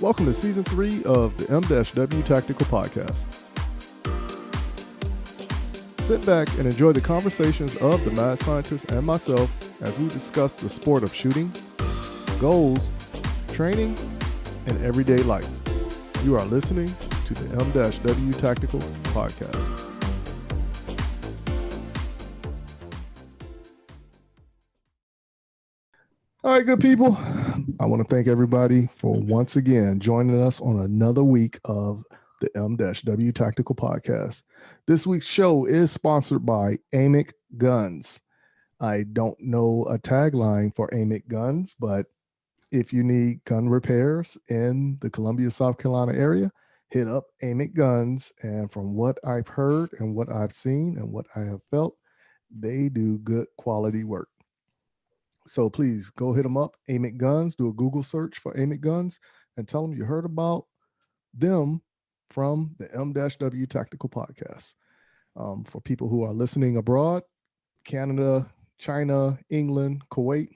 Welcome to Season 3 of the M-W Tactical Podcast. Sit back and enjoy the conversations of the mad scientist and myself as we discuss the sport of shooting, goals, training, and everyday life. You are listening to the M-W Tactical Podcast. All right, good people. I want to thank everybody for once again joining us on another week of the M-W Tactical Podcast. This week's show is sponsored by Amick Guns. I don't know a tagline for Amick Guns, but if you need gun repairs in the Columbia, South Carolina area, hit up Amick Guns. And from what I've heard and what I've seen and what I have felt, they do good quality work. So please go hit them up, Amick Guns. Do a Google search for Amick Guns and tell them you heard about them from the M-W Tactical Podcast. For people who are listening abroad, Canada, China, England, Kuwait,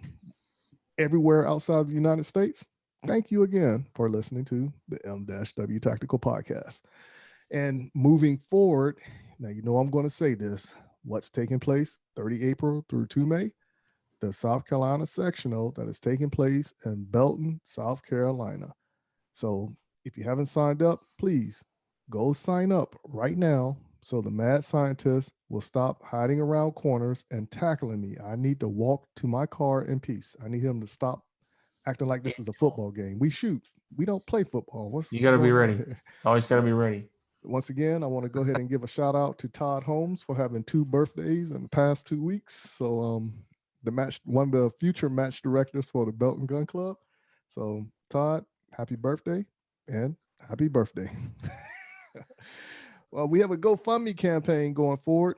everywhere outside the United States, thank you again for listening to the M-W Tactical Podcast. And moving forward, now you know I'm going to say this, what's taking place 30 April through 2 May? The South Carolina sectional that is taking place in Belton, South Carolina. So if you haven't signed up, please go sign up right now so the mad scientist will stop hiding around corners and tackling me. I need to walk to my car in peace. I need him to stop acting like this is a football game. We shoot. We don't play football. You got to be ready. Always got to be ready. Once again, I want to go ahead and give a shout out to Todd Holmes for having 2 birthdays in the past 2 weeks. So, one of the future match directors for the Belton Gun Club. So Todd, happy birthday and happy birthday. Well, we have a GoFundMe campaign going forward.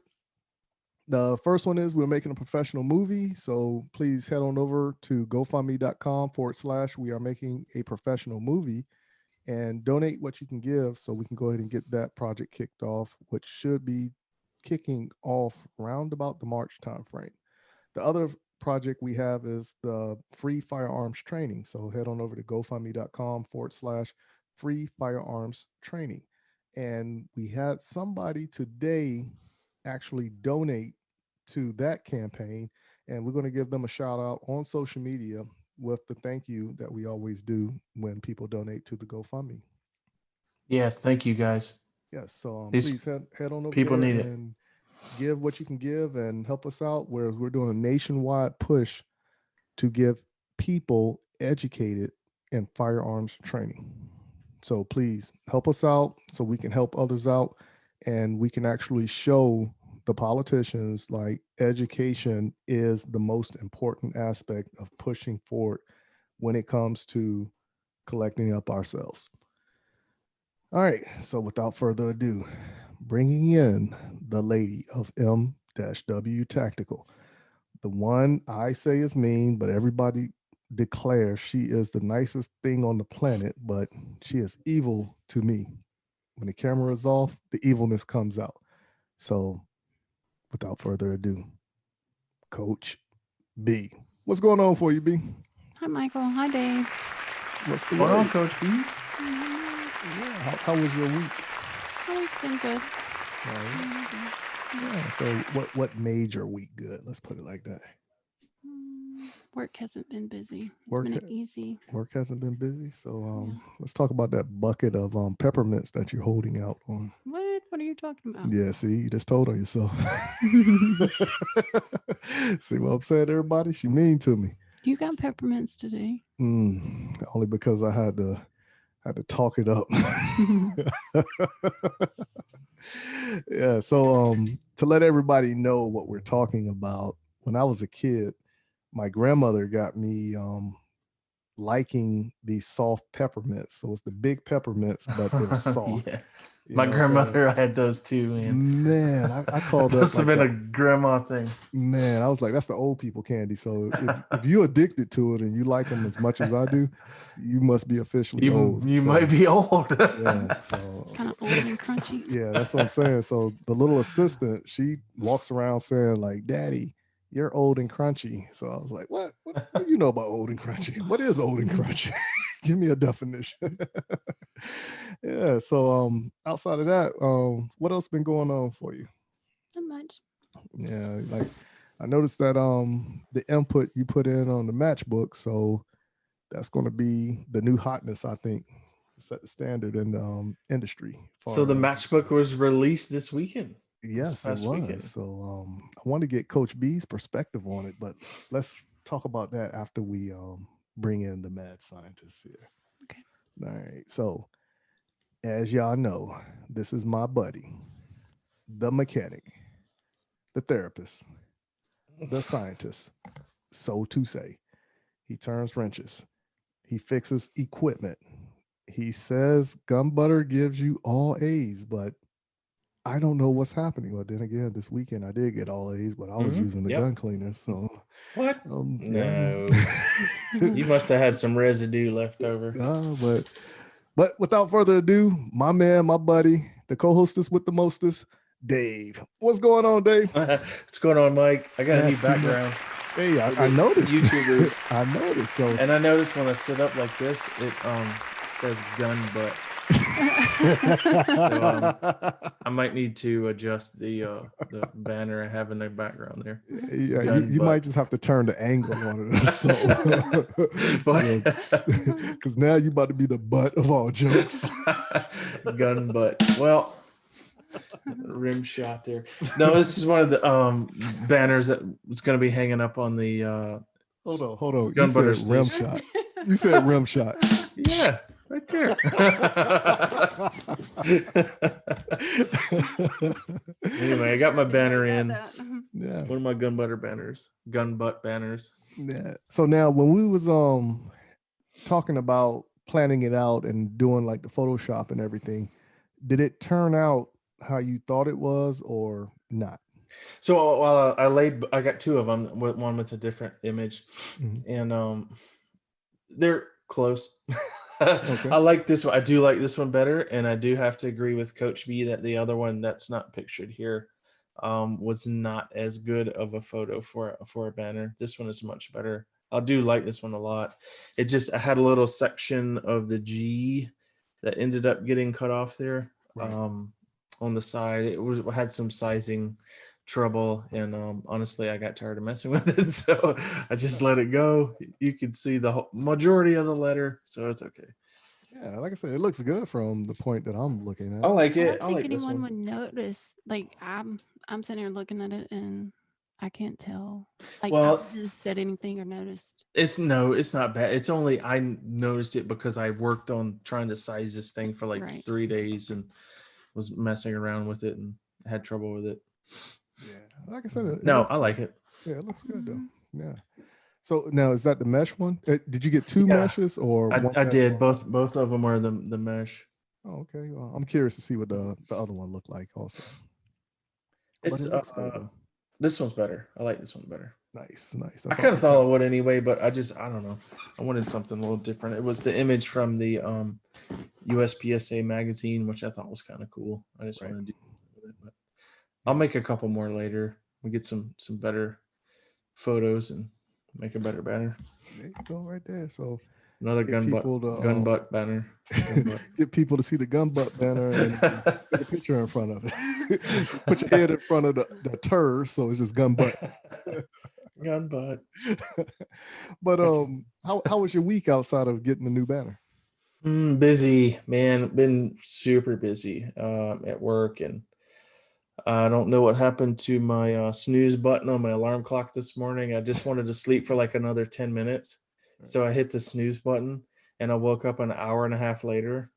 The first one is we're making a professional movie. So please head on over to gofundme.com/we are making a professional movie and donate what you can give so we can go ahead and get that project kicked off, which should be kicking off around about the March timeframe. The other project we have is the free firearms training. So head on over to gofundme.com/free firearms training. And we had somebody today actually donate to that campaign. And we're going to give them a shout out on social media with the thank you that we always do when people donate to the GoFundMe. Yes, thank you guys. Yes, so please head on over people there need and give what you can give and help us out, whereas we're doing a nationwide push to get people educated in firearms training. So please help us out so we can help others out and we can actually show the politicians like education is the most important aspect of pushing forward when it comes to collecting up ourselves. All right, so without further ado, bringing in the lady of M-W Tactical, the one I say is mean, but everybody declares she is the nicest thing on the planet, but she is evil to me. When the camera is off, the evilness comes out. So without further ado, Coach B. What's going on for you, B? Hi, Michael. Hi, Dave. What's the Going on, Coach B? Yeah, how was your week? Oh, it's been good. Yeah, so what made your week good? Let's put it like that. Work hasn't been busy. It's been easy. Work hasn't been busy. So let's talk about that bucket of peppermints that you're holding out on. What? What are you talking about? Yeah, see, you just told on yourself. See what I'm saying, everybody? She mean to me. You got peppermints today. Only because I had to talk it up. Yeah, so to let everybody know what we're talking about, when I was a kid, my grandmother got me liking these soft peppermints. So it's the big peppermints, but they're soft. Yeah. My grandmother, I had those too, man. Man, I called that. Must have been a grandma thing. Man, I was like, that's the old people candy. So if you're addicted to it and you like them as much as I do, you must be officially old. You might be old. Yeah, so kind of old and crunchy. Yeah, that's what I'm saying. So the little assistant, she walks around saying like, "Daddy, you're old and crunchy." So I was like, what do you know about old and crunchy? What is old and crunchy? Give me a definition. Yeah. So outside of that, what else been going on for you? Not much. Yeah, like I noticed that the input you put in on the matchbook, so that's going to be the new hotness, I think, to set the standard in the industry. So the far as- matchbook was released this weekend. Yes, it past was. weekend. So I want to get Coach B's perspective on it, but let's talk about that after we bring in the mad scientists here. Okay. All right. So as y'all know, this is my buddy, the mechanic, the therapist, the scientist, so to say. He turns wrenches. He fixes equipment. He says gun butter gives you all A's, but I don't know what's happening. Well, then again, this weekend I did get all A's, but I was using the gun cleaner. So What? yeah. No. You must have had some residue left over. But without further ado, my man, my buddy, the co-hostess with the mostest, Dave. What's going on, Dave? What's going on, Mike? I got a new background. Hey, I noticed. YouTubers. I noticed. So And I noticed when I sit up like this, it says gun butt. I might need to adjust the banner I have in the background there. yeah, Gun you butt. might just have to turn the angle on it. So, because now you about to be the butt of all jokes. Gun butt. Well, rim shot there. No, this is one of the banners that was going to be hanging up on the. Hold on. Gun You butter said rim station. shot. You said rim shot. Yeah, right there. Anyway, I got my banner in. Yeah. One of my gun butter banners, gun butt banners. Yeah. So now when we was talking about planning it out and doing like the Photoshop and everything, did it turn out how you thought it was or not? So while I got two of them, one with a different image, and they're close. Okay. I like this one. I do like this one better, and I do have to agree with Coach B that the other one that's not pictured here was not as good of a photo for a banner. This one is much better. I do like this one a lot. It just I had a little section of the G that ended up getting cut off there. Right. On the side. It had some sizing trouble, and honestly, I got tired of messing with it, so I just let it go. You can see the whole majority of the letter, so it's okay. Yeah, like I said, it looks good from the point that I'm looking at. I like I it. don't I think like this anyone one. would notice. Like I'm sitting here looking at it and I can't tell. Like Well, I just said anything or noticed. it's not bad. It's only I noticed it because I worked on trying to size this thing for like Right. 3 days and was messing around with it and had trouble with it. Yeah, like I said, I like it. Yeah, it looks good Mhm. though. Yeah. So now is that the mesh one? Did you get two Yeah, meshes or one? I mesh did. one? Both of them are the mesh. Oh, okay. Well, I'm curious to see what the other one looked like also. But It's it looks good though. this one's better. I like this one better. Nice. That's I all kind of thought it counts. would anyway, but I don't know. I wanted something a little different. It was the image from the USPSA magazine, which I thought was kind of cool. I just Right. wanted to do something with it, but I'll make a couple more later. We get some better photos and make a better banner. There you go, right there. So Another get gun people butt banner. Gun butt. get people to see the gun butt banner and put a picture in front of it. Just put your head in front of the tur, so it's just gun butt. Gun butt. But how was your week outside of getting the new banner? Busy, man. Been super busy at work, and I don't know what happened to my snooze button on my alarm clock this morning. I just wanted to sleep for like another 10 minutes. So I hit the snooze button and I woke up an hour and a half later.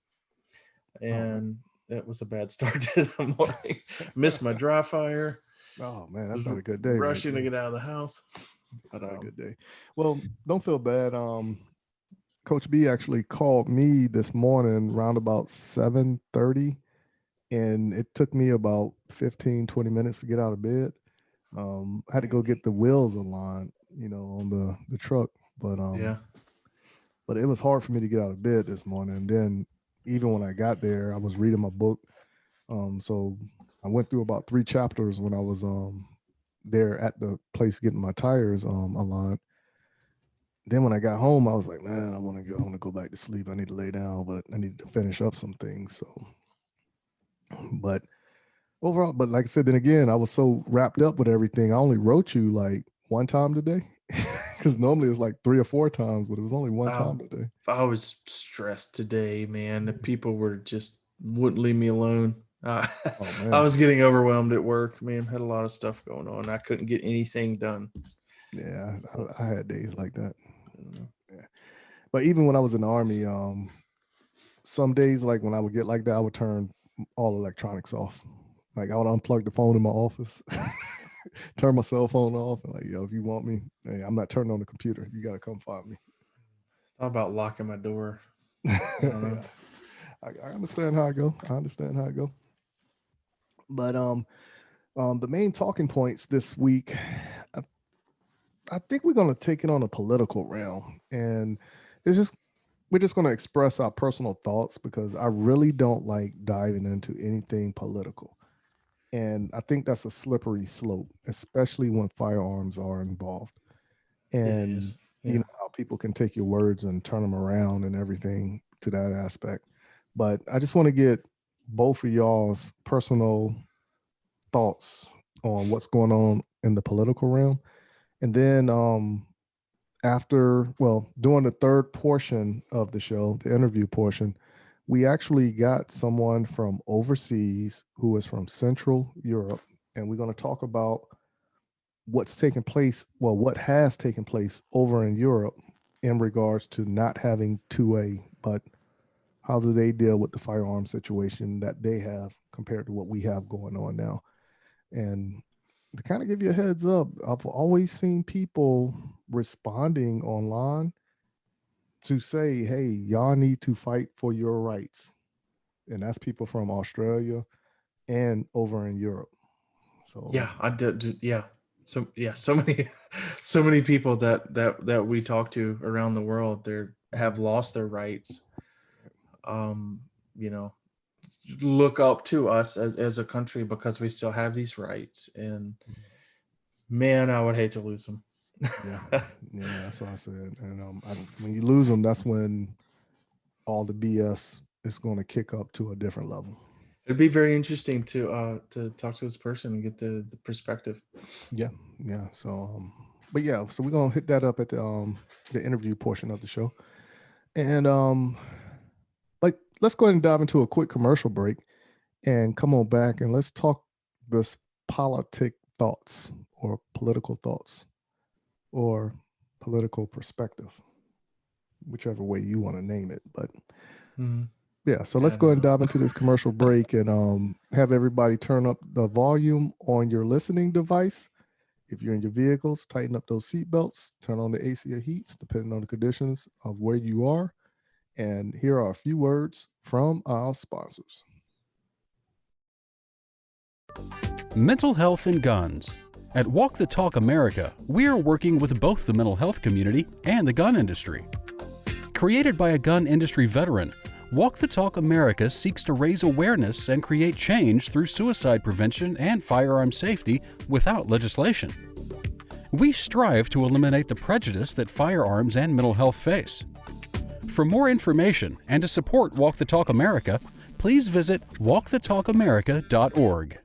And it was a bad start to the morning. Missed my dry fire. Oh man, that's not a good day. Rushing to get out of the house. That's not a good day. Well, don't feel bad. Coach B actually called me this morning around about 7:30. And it took me about 15, 20 minutes to get out of bed. I had to go get the wheels aligned, on the truck. But but it was hard for me to get out of bed this morning. And then even when I got there, I was reading my book. So I went through about 3 chapters when I was there at the place getting my tires aligned. then when I got home, I was like, man, I want to go back to sleep. I need to lay down, but I need to finish up some things. So, but overall, but like I said, then again, I was so wrapped up with everything. I only wrote you like one time today, because normally it's like 3 or 4 times, but it was only one time today. I was stressed today, man. The people wouldn't leave me alone. I was getting overwhelmed at work, man. Had a lot of stuff going on. I couldn't get anything done. Yeah, I had days like that. Yeah. But even when I was in the Army, some days, like when I would get like that, I would turn all electronics off. Like I would unplug the phone in my office, turn my cell phone off, and like, yo, if you want me, hey, I'm not turning on the computer. You got to come find me. Thought about locking my door. Yeah. I understand how I go. But the main talking points this week, I think we're going to take it on a political realm, and we're just going to express our personal thoughts, because I really don't like diving into anything political. And I think that's a slippery slope, especially when firearms are involved. And you know how people can take your words and turn them around and everything to that aspect. But I just want to get both of y'all's personal thoughts on what's going on in the political realm. And then during the third portion of the show, the interview portion, we actually got someone from overseas who is from Central Europe, and we're going to talk about what has taken place over in Europe in regards to not having 2A, but how do they deal with the firearm situation that they have compared to what we have going on now. And to kind of give you a heads up, I've always seen people responding online to say, hey, y'all need to fight for your rights. And that's people from Australia and over in Europe. So yeah, I did. Yeah. So many people that we talk to around the world, have lost their rights. Look up to us as a country because we still have these rights, and man, I would hate to lose them. Yeah, that's what I said. And when you lose them, that's when all the BS is going to kick up to a different level. It'd be very interesting to talk to this person and get the perspective. Yeah. So, so we're gonna hit that up at the interview portion of the show, and let's go ahead and dive into a quick commercial break, and come on back and let's talk this politic thoughts or political thoughts or political perspective, whichever way you want to name it. But so let's go ahead and dive into this commercial break, and have everybody turn up the volume on your listening device. If you're in your vehicles, tighten up those seat belts, turn on the AC or heats, depending on the conditions of where you are. And here are a few words from our sponsors. Mental health and guns. At Walk the Talk America, we are working with both the mental health community and the gun industry. Created by a gun industry veteran, Walk the Talk America seeks to raise awareness and create change through suicide prevention and firearm safety without legislation. We strive to eliminate the prejudice that firearms and mental health face. For more information and to support Walk the Talk America, please visit walkthetalkamerica.org.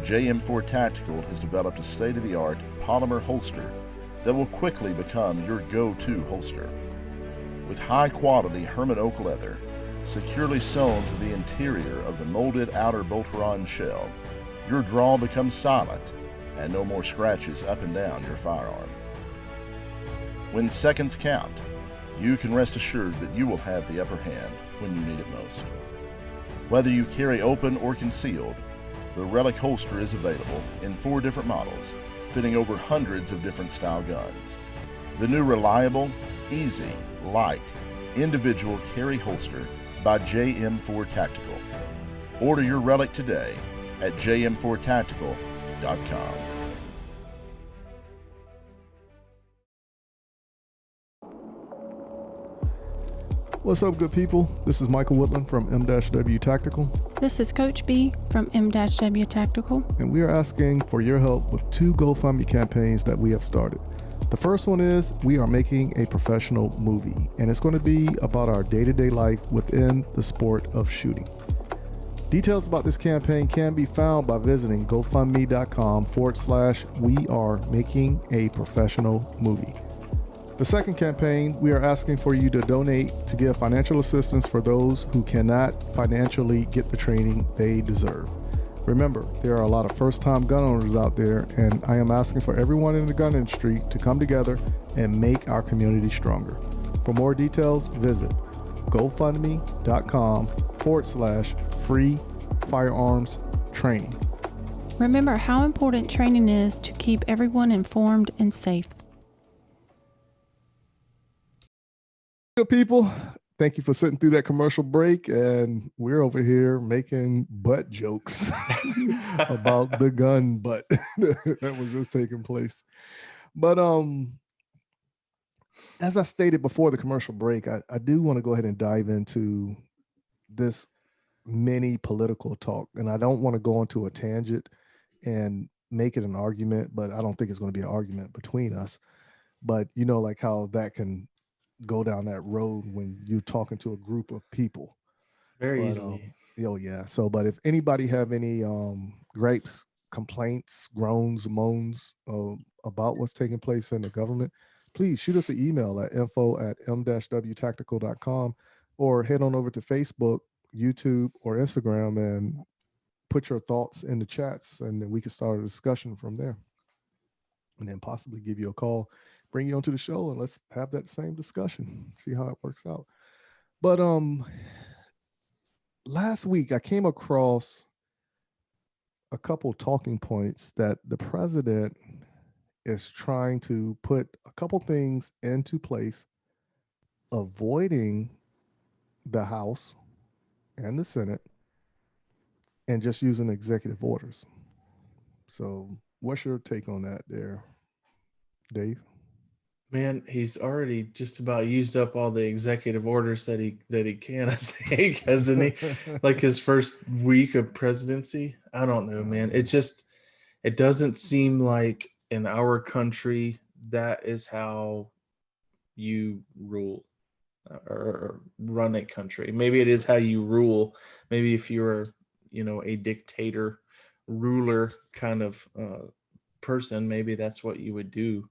JM4 Tactical has developed a state-of-the-art polymer holster that will quickly become your go-to holster. With high-quality Herman oak leather, securely sewn to the interior of the molded outer bolt-on shell, your draw becomes silent and no more scratches up and down your firearm. When seconds count, you can rest assured that you will have the upper hand when you need it most. Whether you carry open or concealed, the Relic holster is available in 4 different models, fitting over hundreds of different style guns. The new reliable, easy, light, individual carry holster by JM4 Tactical. Order your Relic today at jm4tactical.com. What's up, good people? This is Michael Woodland from M-W Tactical. This is Coach B from M-W Tactical. And we are asking for your help with 2 Gofundme campaigns that we have started. The first one is we are making a professional movie, and it's going to be about our day-to-day life within the sport of shooting. Details about this campaign can be found by visiting gofundme.com/we are making a professional movie. The second campaign, we are asking for you to donate to give financial assistance for those who cannot financially get the training they deserve. Remember, there are a lot of first-time gun owners out there, and I am asking for everyone in the gun industry to come together and make our community stronger. For more details, visit gofundme.com/free firearms training. Remember how important training is to keep everyone informed and safe. Good people, thank you for sitting through that commercial break, and we're over here making butt jokes about the gun butt that was just taking place. But as I stated before the commercial break, I do want to go ahead and dive into this mini political talk, and I don't want to go into a tangent and make it an argument, but I don't think it's going to be an argument between us. But you know, like how that can go down that road when you're talking to a group of people Very easily. Yeah. So, but if anybody have any gripes, complaints, groans, moans about what's taking place in the government, please shoot us an email at info@m-wtactical.com or head on over to Facebook, YouTube, or Instagram and put your thoughts in the chats, and then we can start a discussion from there, and then possibly give you a call, bring you onto the show, and let's have that same discussion, see how it works out. But last week I came across a couple talking points that the president is trying to put a couple things into place, avoiding the House and the Senate and just using executive orders. So what's your take on that there, Dave? Man, he's already just about used up all the executive orders that he can, I think, hasn't he? Like his first week of presidency. I don't know, man. It doesn't seem like in our country that is how you rule or run a country. Maybe it is how you rule. Maybe if you're, a dictator, ruler kind of person, maybe that's what you would do.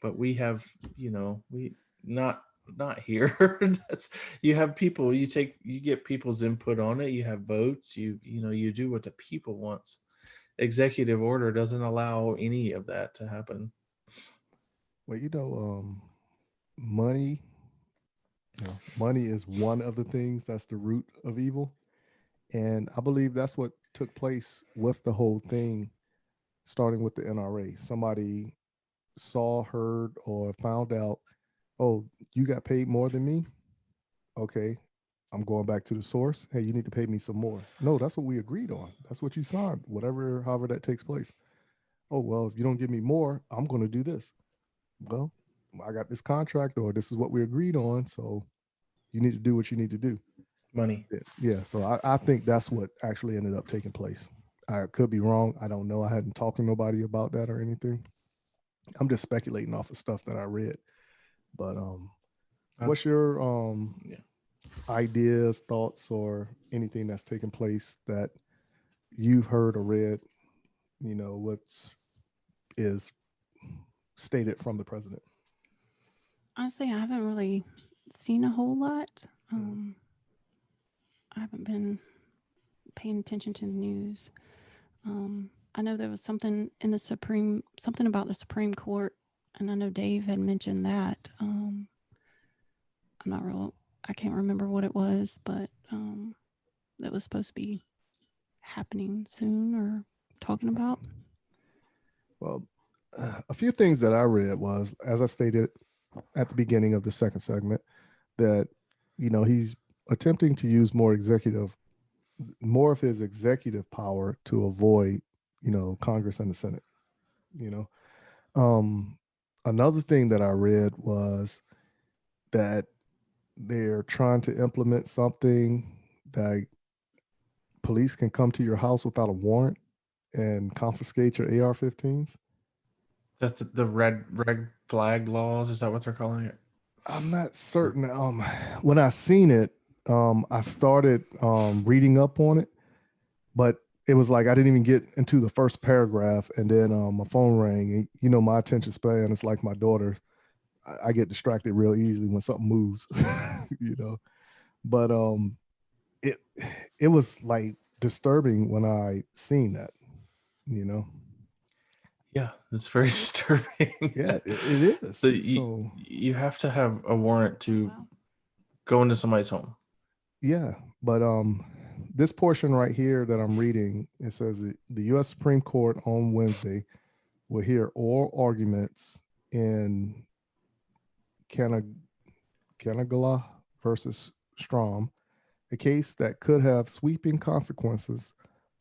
But we have, we not here. That's, you have people, you get people's input on it. You have votes. You do what the people wants. Executive order doesn't allow any of that to happen. Well, money is one of the things that's the root of evil, and I believe that's what took place with the whole thing, starting with the NRA. Somebody saw, heard, or found out, oh, you got paid more than me? Okay, I'm going back to the source. Hey, you need to pay me some more. No, that's what we agreed on. That's what you signed, however that takes place. Oh, well, if you don't give me more, I'm going to do this. Well, I got this contract, or this is what we agreed on, so you need to do what you need to do. Money. Yeah, so I think that's what actually ended up taking place. I could be wrong. I don't know. I hadn't talked to nobody about that or anything. I'm just speculating off of stuff that I read. But what's your ideas, thoughts, or anything that's taken place that you've heard or read, what is stated from the president? Honestly, I haven't really seen a whole lot. I haven't been paying attention to the news. I know there was something about the Supreme Court, and I know Dave had mentioned that. I can't remember what it was, but that was supposed to be happening soon or talking about. Well, a few things that I read was, as I stated at the beginning of the second segment, that, he's attempting to use more of his executive power to avoid, Congress and the Senate. Another thing that I read was that they're trying to implement something that police can come to your house without a warrant and confiscate your AR-15s. That's the red flag laws. Is that what they're calling it? I'm not certain. When I seen it, I started reading up on it, but it was like I didn't even get into the first paragraph, and then my phone rang. And, you know, my attention span is like my daughter's. I get distracted real easily when something moves, you know. But it was like disturbing when I seen that, you know. Yeah, it's very disturbing. Yeah, it is. So So you have to have a warrant to Wow. go into somebody's home. yeah, but this portion right here that I'm reading, it says that the U.S. Supreme Court on Wednesday will hear oral arguments in Kanagala versus Strom, a case that could have sweeping consequences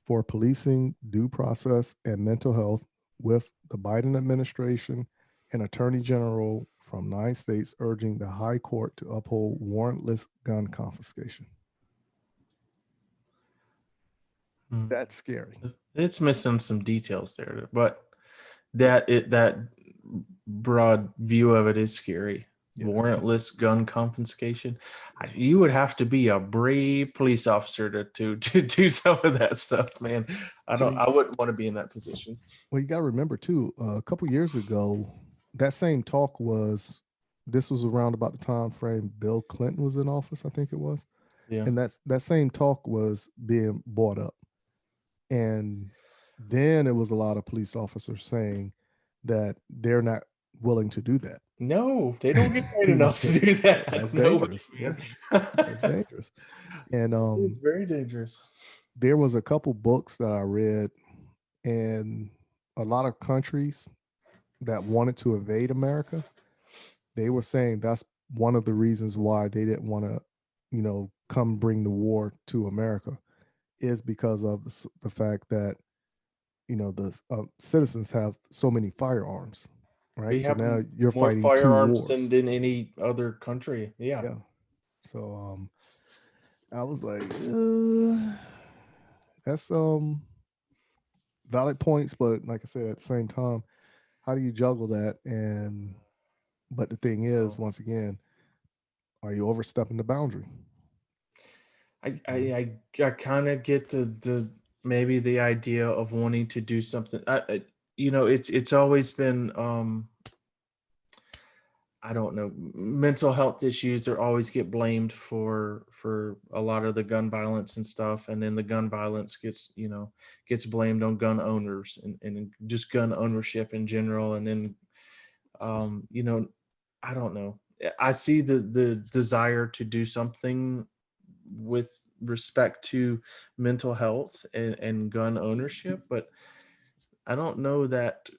for policing, due process, and mental health, with the Biden administration and Attorney General from 9 states urging the High Court to uphold warrantless gun confiscation. Hmm. That's scary. It's missing some details there, but that broad view of it is scary. Yeah. Warrantless gun confiscation. You would have to be a brave police officer to do some of that stuff, man. I wouldn't want to be in that position. Well, you got to remember too, a couple years ago, that same talk this was around about the time frame Bill Clinton was in office, I think it was. Yeah. And that same talk was being brought up. And then it was a lot of police officers saying that they're not willing to do that. No, they don't get paid enough to do that. That's No dangerous. way. Yeah. That's dangerous. And It's very dangerous. there was a couple books that I read, and a lot of countries that wanted to invade America, they were saying that's one of the reasons why they didn't want to, you know, come bring the war to America, is because of the fact that, you know, the citizens have so many firearms, right? We So have now you're more fighting firearms two wars. than any other country. Yeah. Yeah. So I was like, that's valid points, but like I said, at the same time, how do you juggle that? And but the thing is, once again, are you overstepping the boundary? I kind of get the maybe the idea of wanting to do something. You know, it's always been I don't know, mental health issues are always get blamed for a lot of the gun violence and stuff, and then the gun violence gets blamed on gun owners and just gun ownership in general, and then you know, I don't know. I see the desire to do something with respect to mental health and gun ownership, but I don't know that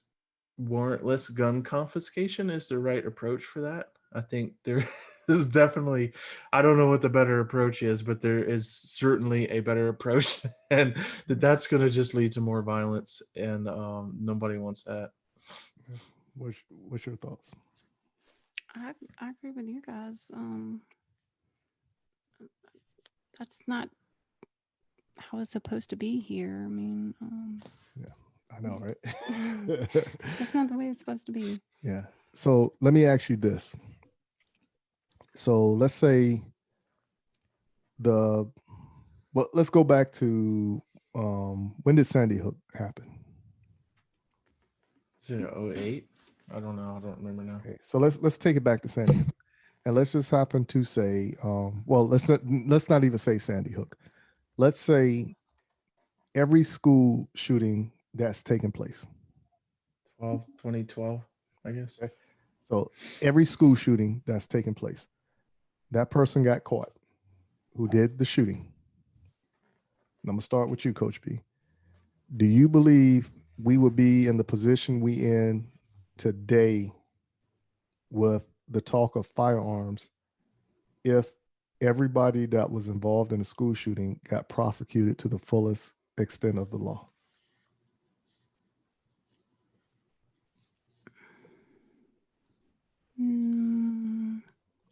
warrantless gun confiscation is the right approach for that. I think there is definitely, I don't know what the better approach is, but there is certainly a better approach, and that's going to just lead to more violence, and nobody wants that. What's your thoughts? I agree with you guys. That's not how it's supposed to be here. I mean, yeah, I know, right? it's just not the way it's supposed to be. Yeah. So let me ask you this. So let's say let's go back to when did Sandy Hook happen? Is it 08? I don't know. I don't remember now. Okay, so let's take it back to Sandy Hook, and let's just happen to say, well, let's not even say Sandy Hook. Let's say every school shooting that's taken place. 2012, I guess. Okay. So every school shooting that's taken place, that person got caught who did the shooting. And I'm gonna start with you, Coach B. Do you believe we would be in the position we in today with the talk of firearms if everybody that was involved in a school shooting got prosecuted to the fullest extent of the law?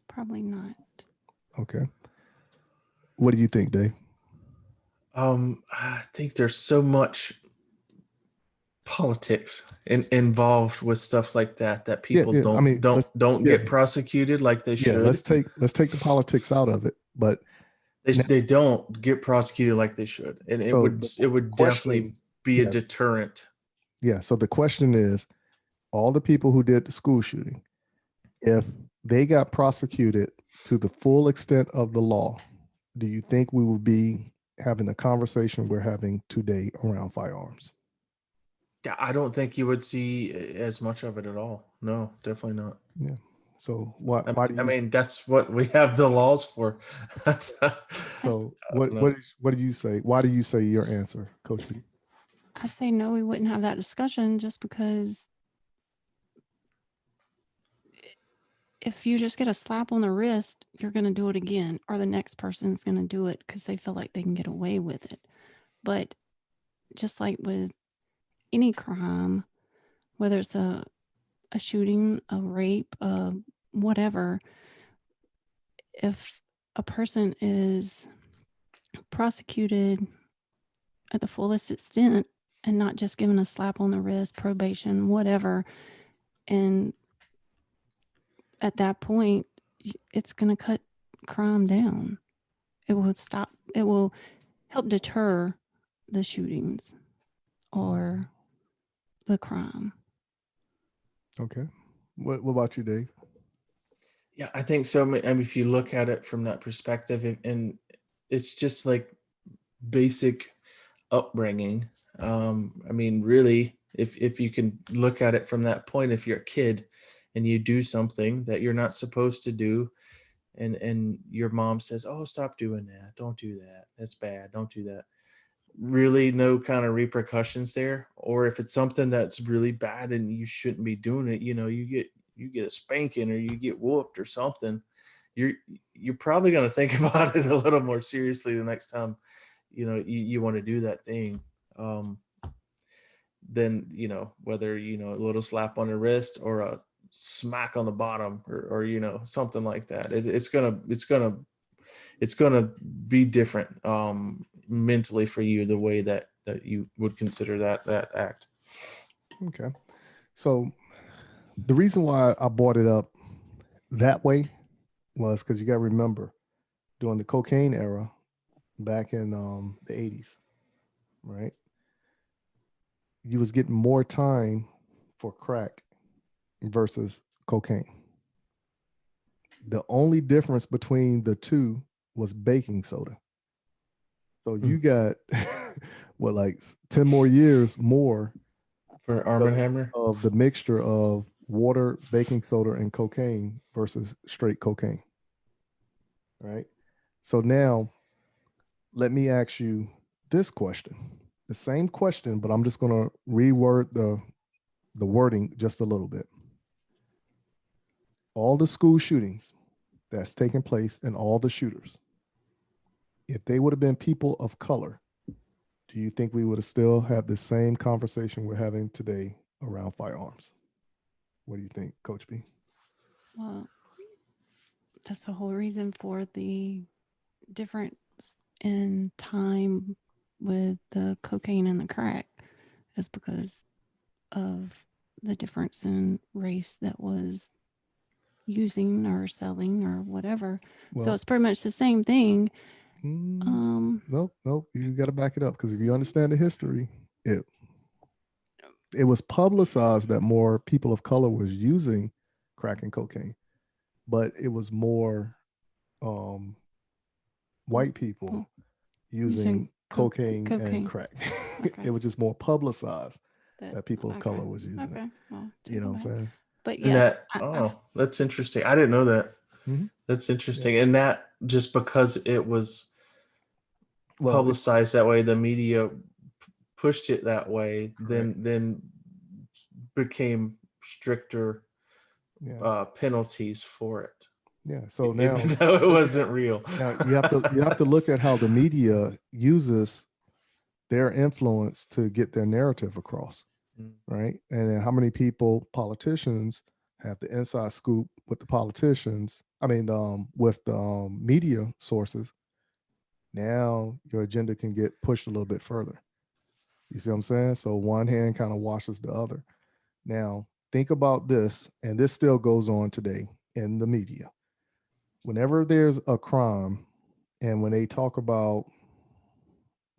Probably not. Okay. What do you think, Dave? I think there's so much politics involved with stuff like that people I mean, don't get prosecuted like they should. Let's take the politics out of it, but they don't get prosecuted like they should, and it would definitely be a deterrent. Yeah. So the question is, all the people who did the school shooting, if they got prosecuted to the full extent of the law, do you think we would be having the conversation we're having today around firearms? Yeah, I don't think you would see as much of it at all. No, definitely not. Yeah. So why do you? I mean, that's what we have the laws for. So what do you say? Why do you say your answer, Coach B? I say no, we wouldn't have that discussion just because if you just get a slap on the wrist, you're going to do it again, or the next person's going to do it because they feel like they can get away with it. But just like with any crime, whether it's a shooting, a rape, whatever, if a person is prosecuted at the fullest extent and not just given a slap on the wrist, probation, whatever, and at that point, it's going to cut crime down. It will help deter the shootings or the crime. Okay. What about you, Dave? Yeah, I think so. I mean, if you look at it from that perspective, and it's just like basic upbringing. I mean, really, if you can look at it from that point, if you're a kid and you do something that you're not supposed to do, and your mom says, "Oh, stop doing that. Don't do that. That's bad. Don't do that." Really no kind of repercussions there. Or if it's something that's really bad and you shouldn't be doing it, you get a spanking or you get whooped or something, you're probably going to think about it a little more seriously the next time you want to do that thing. Then whether a little slap on the wrist or a smack on the bottom or something like that, it's gonna be different mentally for you, the way that you would consider that act. Okay. So the reason why I brought it up that way was because you got to remember, during the cocaine era back in the 80s, right? You was getting more time for crack versus cocaine. The only difference between the two was baking soda. So you got what, like 10 more years more for Arm & Hammer of the mixture of water, baking soda, and cocaine versus straight cocaine. Right? So now let me ask you this question. The same question, but I'm just going to reword the wording just a little bit. All the school shootings that's taken place and all the shooters, if they would have been people of color, do you think we would have still had the same conversation we're having today around firearms? What do you think, Coach B? Well, that's the whole reason for the difference in time with the cocaine and the crack, is because of the difference in race that was using or selling or whatever. Well, so it's pretty much the same thing. Nope. You got to back it up, because if you understand the history, it was publicized that more people of color was using crack and cocaine, but it was more white people using cocaine and crack. Okay. It was just more publicized that people of color was using it. Well, you know what I'm saying? But yeah, that's interesting. I didn't know that. Mm-hmm. That's interesting. Yeah. And that just because it was publicized that way, the media pushed it that way, then became stricter penalties for it. Yeah. So now, even though it wasn't real. Now you have to look at how the media uses their influence to get their narrative across, right? And how many politicians have the inside scoop with the politicians? I mean, with the media sources. Now your agenda can get pushed a little bit further. You see what I'm saying? So one hand kind of washes the other. Now, think about this, and this still goes on today in the media. Whenever there's a crime, and when they talk about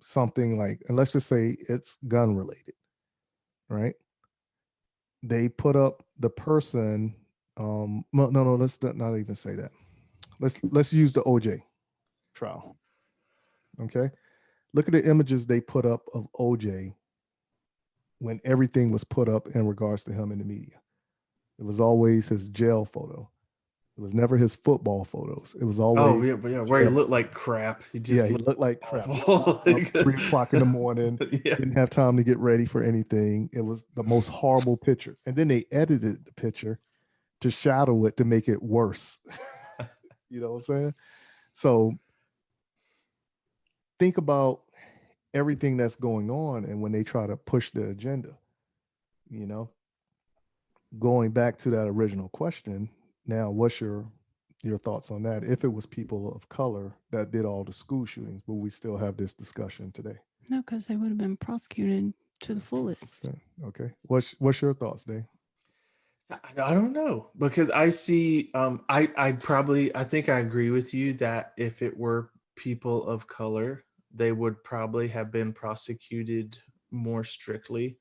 something like, and let's just say it's gun related, right? They put up the person. No, let's not even say that. Let's use the OJ trial. Okay, look at the images they put up of OJ when everything was put up in regards to him in the media. It was always his jail photo. It was never his football photos. It was always where he looked like crap. He just he looked like crap. awful. Up 3 o'clock in the morning. Yeah. Didn't have time to get ready for anything. It was the most horrible picture. And then they edited the picture to shadow it to make it worse. You know what I'm saying? So think about everything that's going on, and when they try to push the agenda, you know, going back to that original question. Now, what's your thoughts on that? If it was people of color that did all the school shootings, will we still have this discussion today? No, because they would have been prosecuted to the fullest. Okay. What's your thoughts, Dave? I don't know, because I see I think I agree with you that if it were people of color, they would probably have been prosecuted more strictly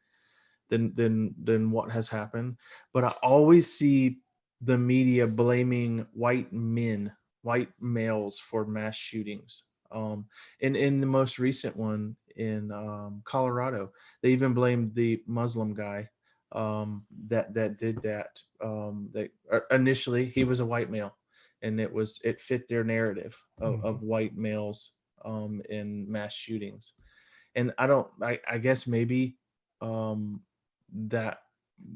than what has happened. But I always see the media blaming white males for mass shootings. In the most recent one in Colorado, they even blamed the Muslim guy that did that. Initially he was a white male, and it fit their narrative of white males in mass shootings. And I guess maybe that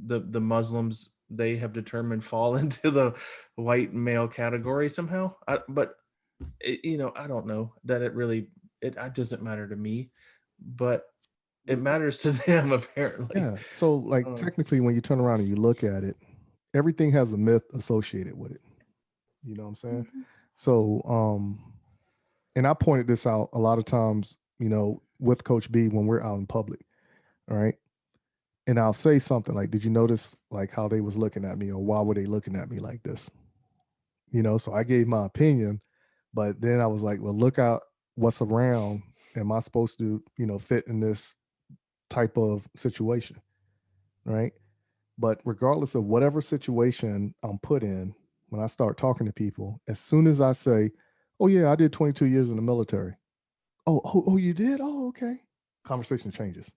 the Muslims, they have determined, fall into the white male category somehow. But I don't know that it doesn't matter to me, but it matters to them apparently. Yeah. So like technically, when you turn around and you look at it, everything has a myth associated with it. You know what I'm saying? Mhm. So and I pointed this out a lot of times, with Coach B when we're out in public. All right. And I'll say something like, did you notice like how they was looking at me, or why were they looking at me like this? So I gave my opinion, but then I was like, well, look out what's around. Am I supposed to, fit in this type of situation? Right. But regardless of whatever situation I'm put in, when I start talking to people, as soon as I say, oh yeah, I did 22 years in the military. Oh, you did? Oh, okay. Conversation changes.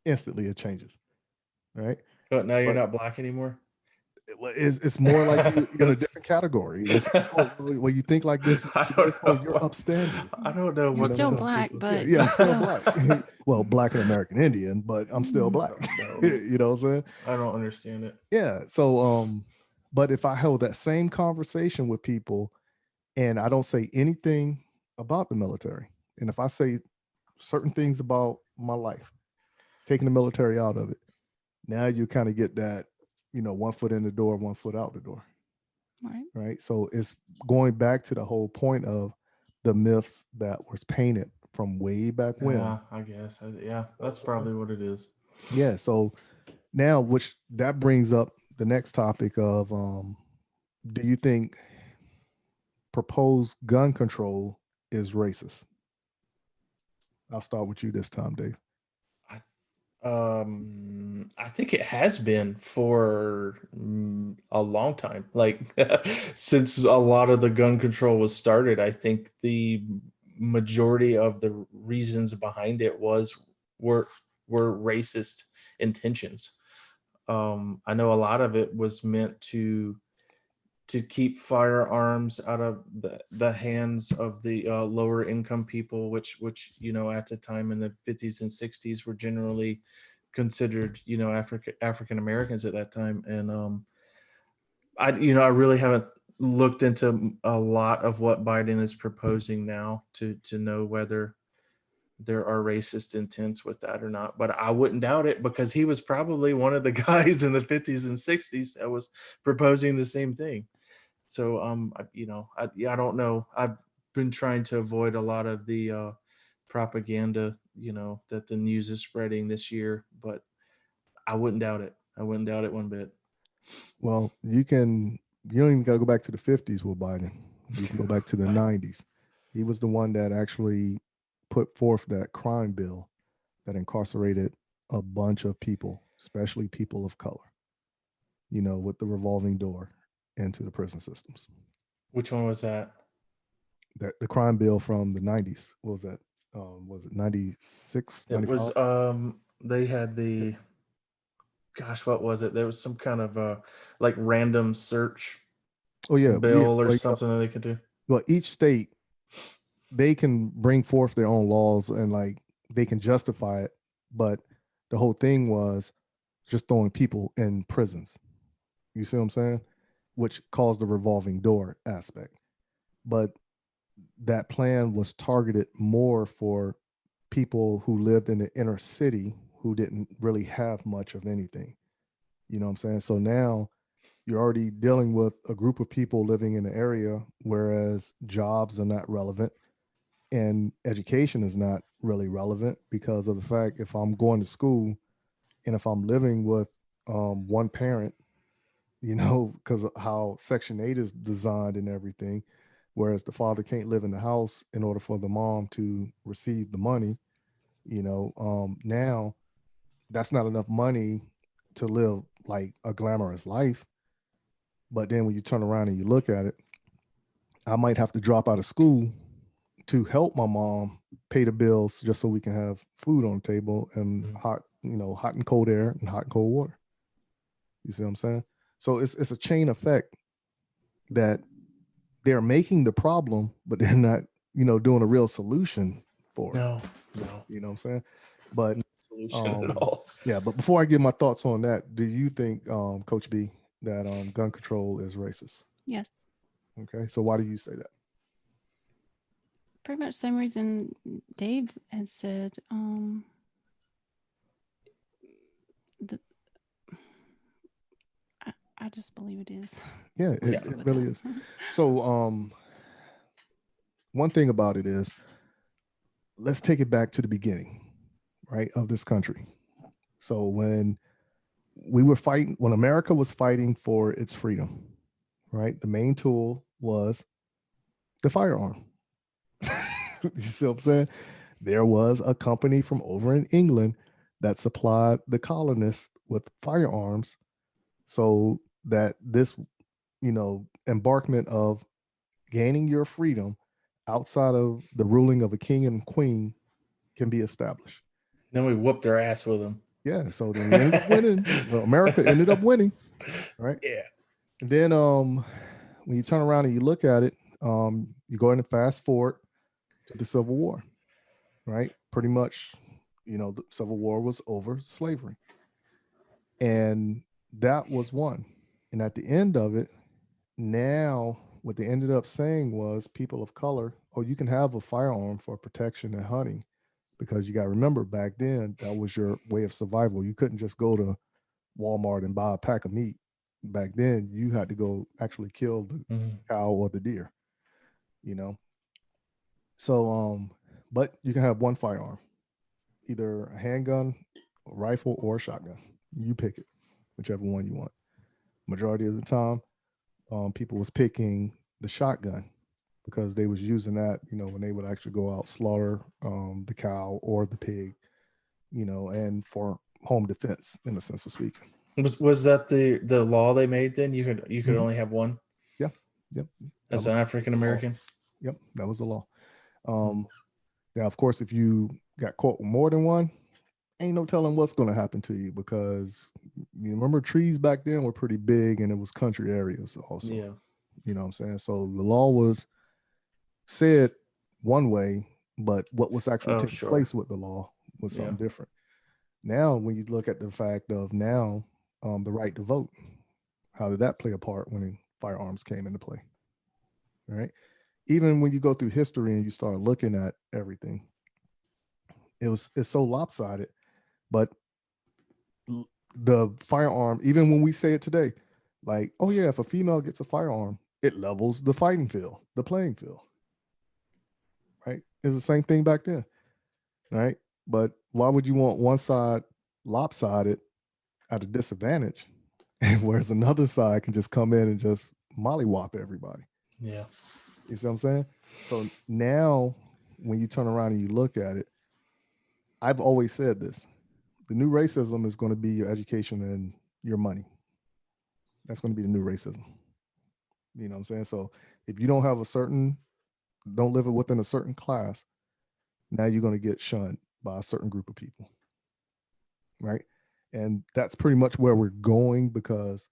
Instantly it changes. Right. But now you're not black anymore. It's more like you're in a different category. It's, well, you think like this. You're upstanding. I don't know. You're still black, but yeah, I'm still black. Well, black and American Indian, but I'm still black. You know what I'm saying? I don't understand it. Yeah. So, but if I held that same conversation with people, and I don't say anything about the military, and if I say certain things about my life, taking the military out of it, now you kind of get that, 1 foot in the door, 1 foot out the door. Right. So it's going back to the whole point of the myths that was painted from way back when. Yeah, I guess. Yeah, that's probably what it is. Yeah. So now, which that brings up the next topic of, do you think proposed gun control is racist? I'll start with you this time, Dave. I think it has been for a long time. Like since a lot of the gun control was started, I think the majority of the reasons behind it were racist intentions. I know a lot of it was meant to keep firearms out of the hands of the lower income people, which at the time in the 50s and 60s were generally considered African Americans at that time. And I really haven't looked into a lot of what Biden is proposing now to know whether there are racist intents with that or not, but I wouldn't doubt it, because he was probably one of the guys in the 50s and 60s that was proposing the same thing. So, I don't know. I've been trying to avoid a lot of the propaganda, that the news is spreading this year, but I wouldn't doubt it. I wouldn't doubt it one bit. Well, you don't even got to go back to the 50s with Biden. You can go back to the 90s. He was the one that actually put forth that crime bill that incarcerated a bunch of people, especially people of color, with the revolving door into the prison systems. Which one was that? The crime bill from the 90s. What was that? Was it 96? It was, they had the, gosh, what was it? There was some kind of like random search bill or something that they could do. Well, each state, they can bring forth their own laws and like they can justify it, but the whole thing was just throwing people in prisons. You see what I'm saying? Which caused the revolving door aspect. But that plan was targeted more for people who lived in the inner city who didn't really have much of anything. You know what I'm saying? So now you're already dealing with a group of people living in the area, whereas jobs are not relevant and education is not really relevant because of the fact if I'm going to school and if I'm living with one parent, because of how Section 8 is designed and everything, whereas the father can't live in the house in order for the mom to receive the money, now that's not enough money to live like a glamorous life. But then when you turn around and you look at it, I might have to drop out of school to help my mom pay the bills just so we can have food on the table and hot and cold air and hot and cold water. You see what I'm saying? So it's a chain effect that they're making the problem, but they're not, doing a real solution for it. No. You know what I'm saying? But Solution at all. Yeah, but before I give my thoughts on that, do you think, Coach B, that gun control is racist? Yes. Okay, so why do you say that? Pretty much same reason Dave had said. I just believe it is. Yeah, it really is. So one thing about it is, let's take it back to the beginning, right, of this country. So when America was fighting for its freedom, right, the main tool was the firearm. You see what I'm saying? There was a company from over in England that supplied the colonists with firearms so that this, embarkment of gaining your freedom outside of the ruling of a king and queen can be established. Then we whooped their ass with them. Yeah, so then we ended up winning. Well, America ended up winning, right? Yeah. And then when you turn around and you look at it, you go ahead and fast forward to the Civil War, right? Pretty much, the Civil War was over slavery. And that was one. And at the end of it, now what they ended up saying was people of color, you can have a firearm for protection and hunting, because you got to remember back then, that was your way of survival. You couldn't just go to Walmart and buy a pack of meat. Back then, you had to go actually kill the cow or the deer, So, but you can have one firearm, either a handgun, a rifle, or a shotgun. You pick it, whichever one you want. Majority of the time, people was picking the shotgun because they was using that, when they would actually go out slaughter the cow or the pig, and for home defense, in a sense of speaking. Was that the law they made then? You could only have one? Yeah. Yep. As an African American? Yep, that was the law. Now, of course, if you got caught with more than one, ain't no telling what's going to happen to you, because you remember trees back then were pretty big and it was country areas also. Yeah. You know what I'm saying? So the law was said one way, but what was actually taking place with the law was something different. Now, when you look at the fact of now, the right to vote, how did that play a part when firearms came into play? Right? Even when you go through history and you start looking at everything, it's so lopsided. But the firearm, even when we say it today, like, oh yeah, if a female gets a firearm, it levels the fighting field, the playing field. Right? It's the same thing back then. Right? But why would you want one side lopsided at a disadvantage, whereas another side can just come in and just mollywop everybody? Yeah. You see what I'm saying? So now when you turn around and you look at it, I've always said this. The new racism is going to be your education and your money. That's going to be the new racism. You know what I'm saying? So if you don't have don't live within a certain class, now you're going to get shunned by a certain group of people. Right? And that's pretty much where we're going, because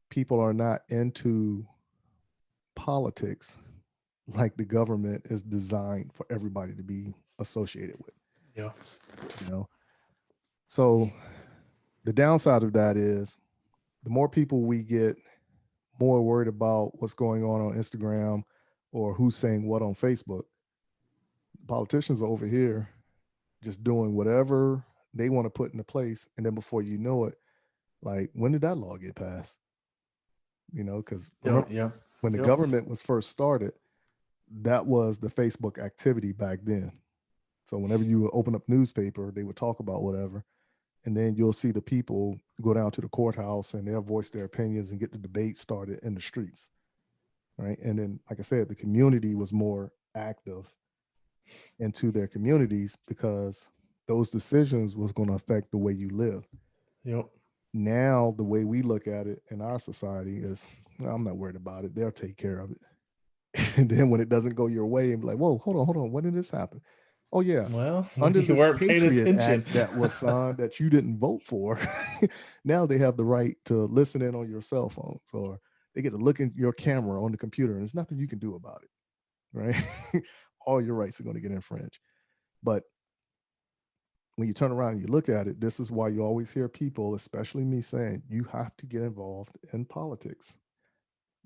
people are not into politics like the government is designed for everybody to be associated with. Yeah. You know? So the downside of that is the more people we get more worried about what's going on Instagram or who's saying what on Facebook, politicians are over here just doing whatever they want to put into place. And then before you know it, like, when did that law get passed? You know, because when the government was first started, that was the Facebook activity back then. So whenever you would open up newspaper, they would talk about whatever. And then you'll see the people go down to the courthouse and they'll voice their opinions and get the debate started in the streets. Right. And then, like I said, the community was more active into their communities because those decisions was going to affect the way you live. Yep. Now, the way we look at it in our society is, I'm not worried about it. They'll take care of it. And then when it doesn't go your way, and be like, whoa, hold on. When did this happen? Oh yeah. Well, under you this weren't paying Patriot attention. Act that was signed that you didn't vote for, now they have the right to listen in on your cell phones, or they get to look in your camera on the computer, and there's nothing you can do about it, right? All your rights are going to get infringed. But when you turn around and you look at it, this is why you always hear people, especially me, saying you have to get involved in politics.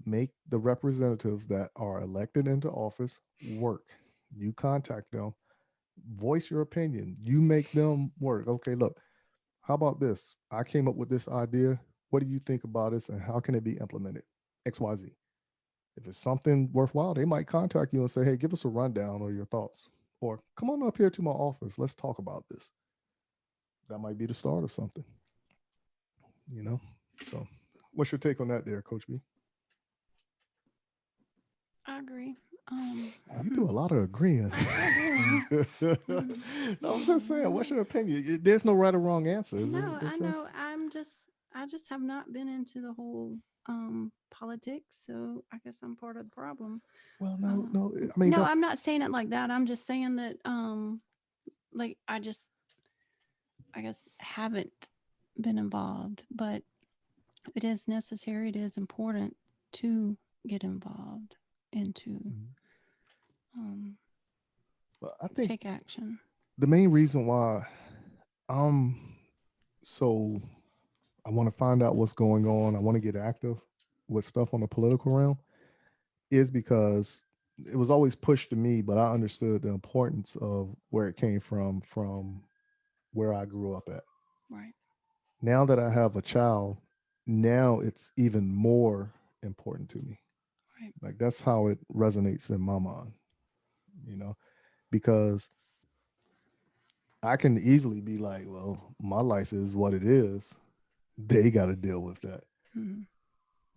Make the representatives that are elected into office work. You contact them, voice your opinion. You make them work. Okay, look, how about this? I came up with this idea. What do you think about this, and how can it be implemented? XYZ. If it's something worthwhile, they might contact you and say, hey, give us a rundown or your thoughts. Or come on up here to my office. Let's talk about this. That might be the start of something. You know? So what's your take on that there, Coach B? I agree. You do a lot of agreeing. No, I'm just saying, what's your opinion? There's no right or wrong answer. No, I know. I just have not been into the whole politics, so I guess I'm part of the problem. Well, no. I mean, no, I'm not saying it like that. I'm just saying that, like, I guess haven't been involved, but it is necessary. It is important to get involved and to well, I think take action. The main reason why so I want to find out what's going on, I want to get active with stuff on the political realm, is because it was always pushed to me, but I understood the importance of where it came from where I grew up at. Right. Now that I have a child, now it's even more important to me. Right. Like, that's how it resonates in my mind, you know, because I can easily be like, well, my life is what it is. They got to deal with that. Mm-hmm.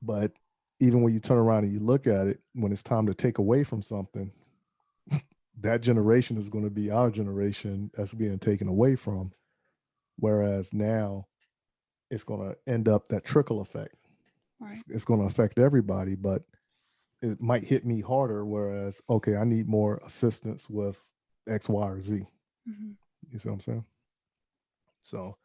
But even when you turn around and you look at it, when it's time to take away from something, that generation is going to be our generation that's being taken away from. Whereas now it's going to end up that trickle effect. Right. It's going to affect everybody, but it might hit me harder. Whereas, okay, I need more assistance with X, Y, or Z. Mm-hmm. You see what I'm saying? So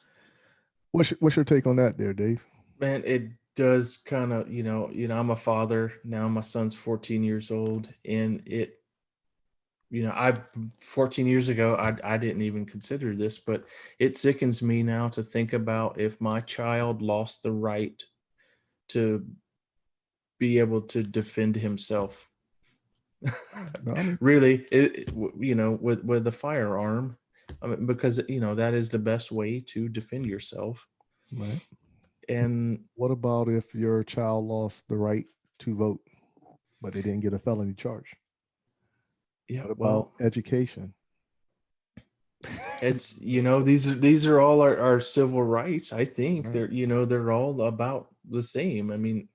what's your take on that there, Dave? Man, it does kind of, I'm a father now. My son's 14 years old, and it, 14 years ago, I didn't even consider this, but it sickens me now to think about if my child lost the right to be able to defend himself. Really, with a firearm. I mean, because that is the best way to defend yourself. Right. And what about if your child lost the right to vote, but they didn't get a felony charge? Yeah. What about education? It's, these are all our civil rights. I think Right. they're all about the same. I mean,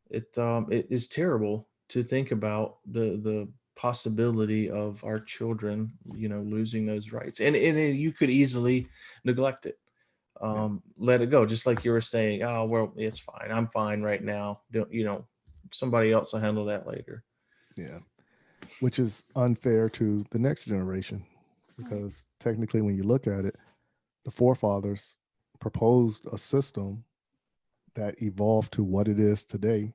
it is terrible to think about the possibility of our children, losing those rights, and you could easily neglect it. Let it go, just like you were saying. Oh, well, it's fine. I'm fine right now. Don't somebody else will handle that later. Yeah. Which is unfair to the next generation, because technically, when you look at it, the forefathers proposed a system that evolved to what it is today,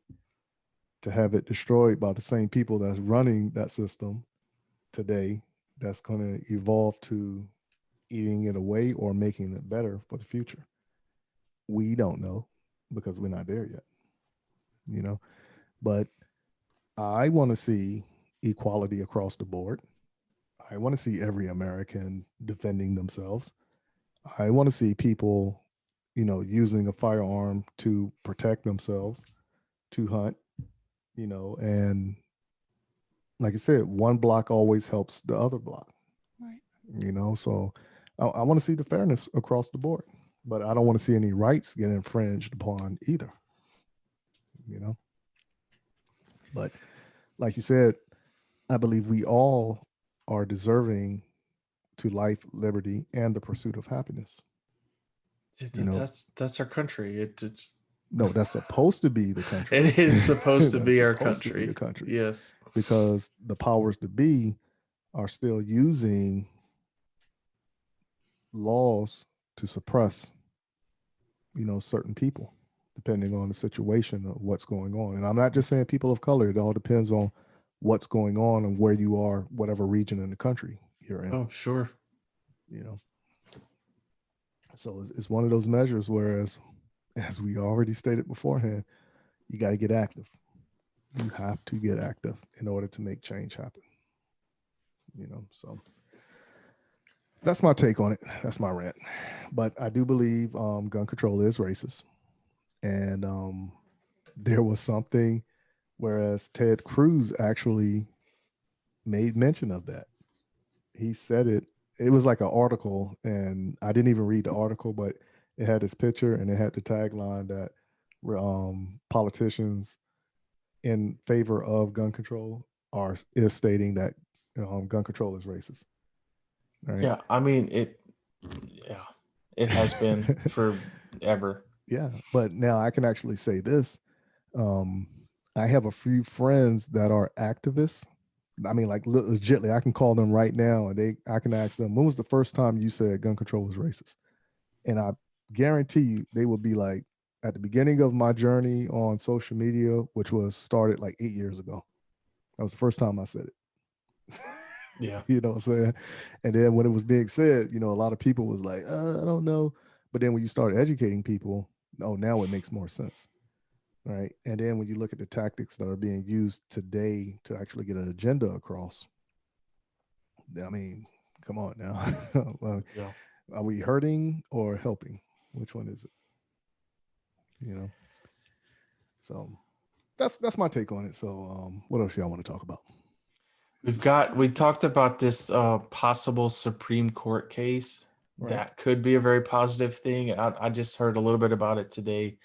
to have it destroyed by the same people that's running that system today, that's going to evolve to eating it away or making it better for the future. We don't know, because we're not there yet, but I want to see equality across the board. I want to see every American defending themselves. I want to see people, using a firearm to protect themselves, to hunt, and like I said, one block always helps the other block. Right. So I want to see the fairness across the board, but I don't want to see any rights get infringed upon either. But like you said, I believe we all are deserving to life, liberty, and the pursuit of happiness. That's our country. It's No, that's supposed to be the country. It is supposed to That's be our supposed to be country. the country. Yes. Because the powers to be are still using laws to suppress, certain people, depending on the situation of what's going on. And I'm not just saying people of color. It all depends on what's going on and where you are, whatever region in the country you're in. Oh, sure. So it's one of those measures, whereas, as we already stated beforehand, you got to get active. You have to get active in order to make change happen. So that's my take on it. That's my rant. But I do believe gun control is racist. And there was something, whereas Ted Cruz actually made mention of that. He said it. It was like an article, and I didn't even read the article, but it had his picture and it had the tagline that politicians in favor of gun control is stating that gun control is racist. Right? Yeah, I mean it has been forever. Yeah, but now I can actually say this. I have a few friends that are activists. I mean, like, legitly, I can call them right now and I can ask them, when was the first time you said gun control is racist? And I guarantee you they will be like, at the beginning of my journey on social media, which was started like 8 years ago. That was the first time I said it. Yeah. You know what I'm saying? And then when it was being said, a lot of people was like, I don't know. But then when you start educating people, now it makes more sense. Right. And then when you look at the tactics that are being used today to actually get an agenda across, I mean, come on now. Well, Yeah. Are we hurting or helping? Which one is it? So that's my take on it. So what else y'all want to talk about? We talked about this possible Supreme Court case. Right. That could be a very positive thing. I just heard a little bit about it today.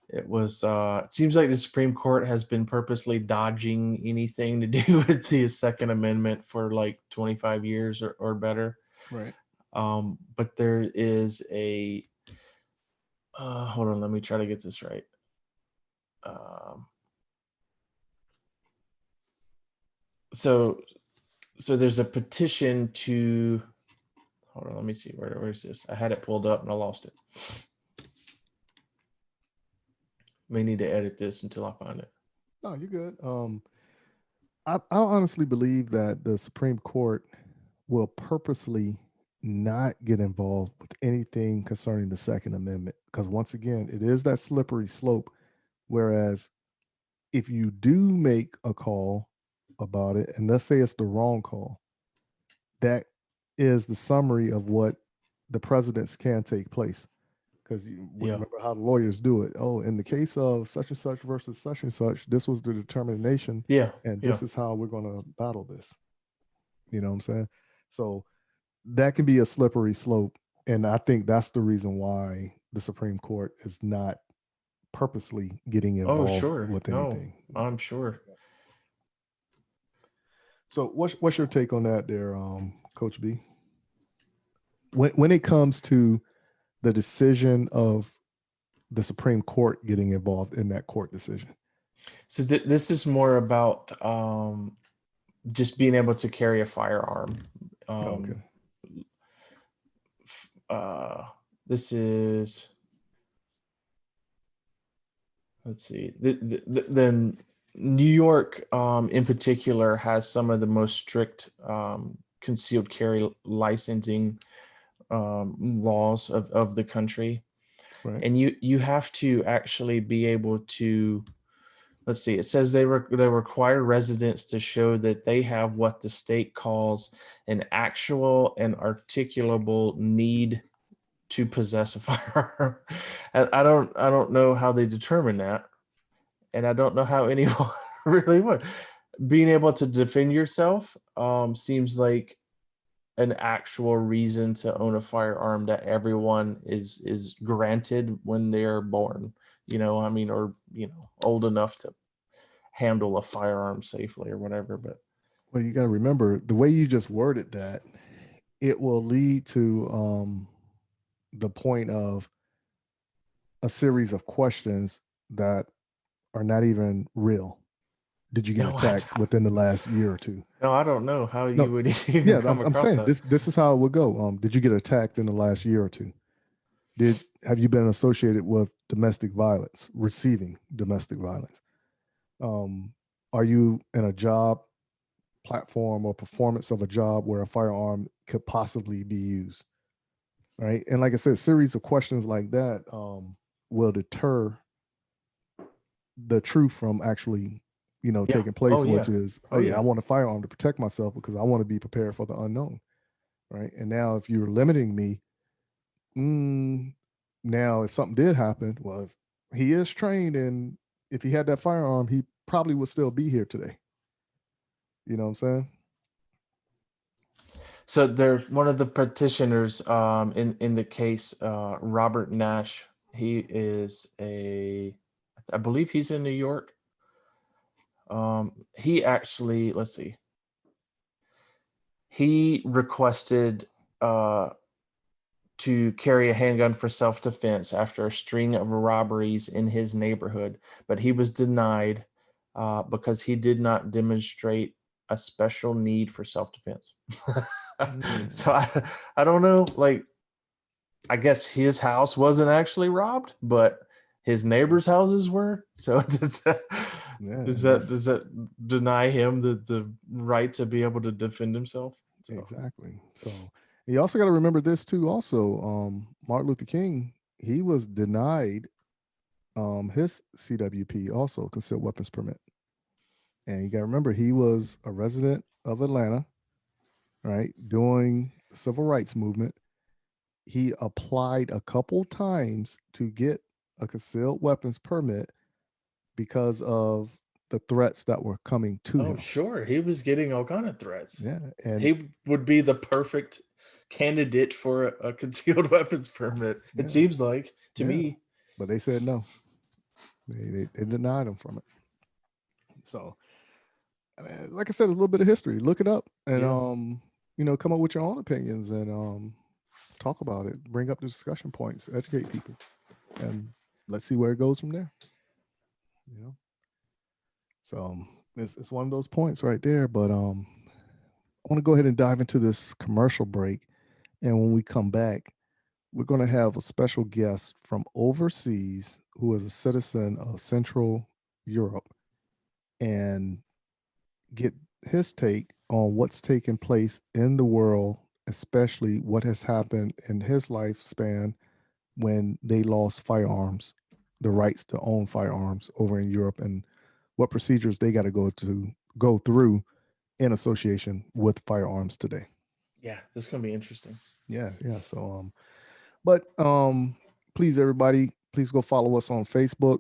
It was it seems like the Supreme Court has been purposely dodging anything to do with the Second Amendment for like 25 years or better. Right. But there is a hold on, let me try to get this right. So there's a petition to, hold on, let me see, where is this? I had it pulled up and I lost it. May need to edit this until I find it. No, you're good. I honestly believe that the Supreme Court will purposely not get involved with anything concerning the Second Amendment, because once again, it is that slippery slope. Whereas if you do make a call about it, and let's say it's the wrong call, that is the summary of what the precedents can take place. Because you remember how the lawyers do it. Oh, in the case of such and such versus such and such, this was the determination. Yeah. And this is how we're going to battle this. You know what I'm saying? So that can be a slippery slope. And I think that's the reason why the Supreme Court is not purposely getting involved sure. with No, anything. I'm sure. So what's your take on that there, Coach B? When it comes to the decision of the Supreme Court getting involved in that court decision? So this is more about just being able to carry a firearm. Okay. This is, let's see, then New York in particular has some of the most strict concealed carry licensing laws of the country. Right. And you have to actually be able to, let's see, it says they require residents to show that they have what the state calls an actual and articulable need to possess a firearm. And I don't know how they determine that. And I don't know how anyone really would. Being able to defend yourself seems like an actual reason to own a firearm that everyone is granted when they're born, or old enough to handle a firearm safely or whatever. But well, you got to remember the way you just worded that, it will lead to the point of a series of questions that are not even real. Did you get attacked within the last year or two? No, I don't know how you would even come I'm across saying that. this is how it would go. Did you get attacked in the last year or two? Have you been associated with domestic violence, receiving domestic violence? Are you in a job platform or performance of a job where a firearm could possibly be used? Right. And like I said, a series of questions like that will deter the truth from actually, taking place, which is, I want a firearm to protect myself because I want to be prepared for the unknown. Right. And now if you're limiting me, now if something did happen, well, if he is trained and if he had that firearm, he probably would still be here today. You know what I'm saying? So there's one of the petitioners in the case, Robert Nash. He is I believe he's in New York. He actually, let's see. He requested to carry a handgun for self-defense after a string of robberies in his neighborhood, but he was denied because he did not demonstrate a special need for self-defense. So I don't know, like, I guess his house wasn't actually robbed, but his neighbors' houses were. So does that deny him the right to be able to defend himself? So. Exactly. So you also got to remember this too. Also, Martin Luther King, he was denied his CWP, also concealed weapons permit. And you got to remember, he was a resident of Atlanta, right? During the civil rights movement, he applied a couple times to get a concealed weapons permit because of the threats that were coming to him. Oh, sure. He was getting all kind of threats. Yeah. And he would be the perfect candidate for a concealed weapons permit. It seems like to me. But they said no. They denied him from it. So, like I said, a little bit of history. Look it up and come up with your own opinions and talk about it. Bring up the discussion points. Educate people, and let's see where it goes from there. So it's one of those points right there. But I want to go ahead and dive into this commercial break, and when we come back, we're going to have a special guest from overseas who is a citizen of Central Europe and get his take on what's taking place in the world, especially what has happened in his lifespan when they lost firearms, the rights to own firearms over in Europe, and what procedures they got to go through in association with firearms today. Yeah, this is going to be interesting. Yeah. So, please, everybody, please go follow us on Facebook,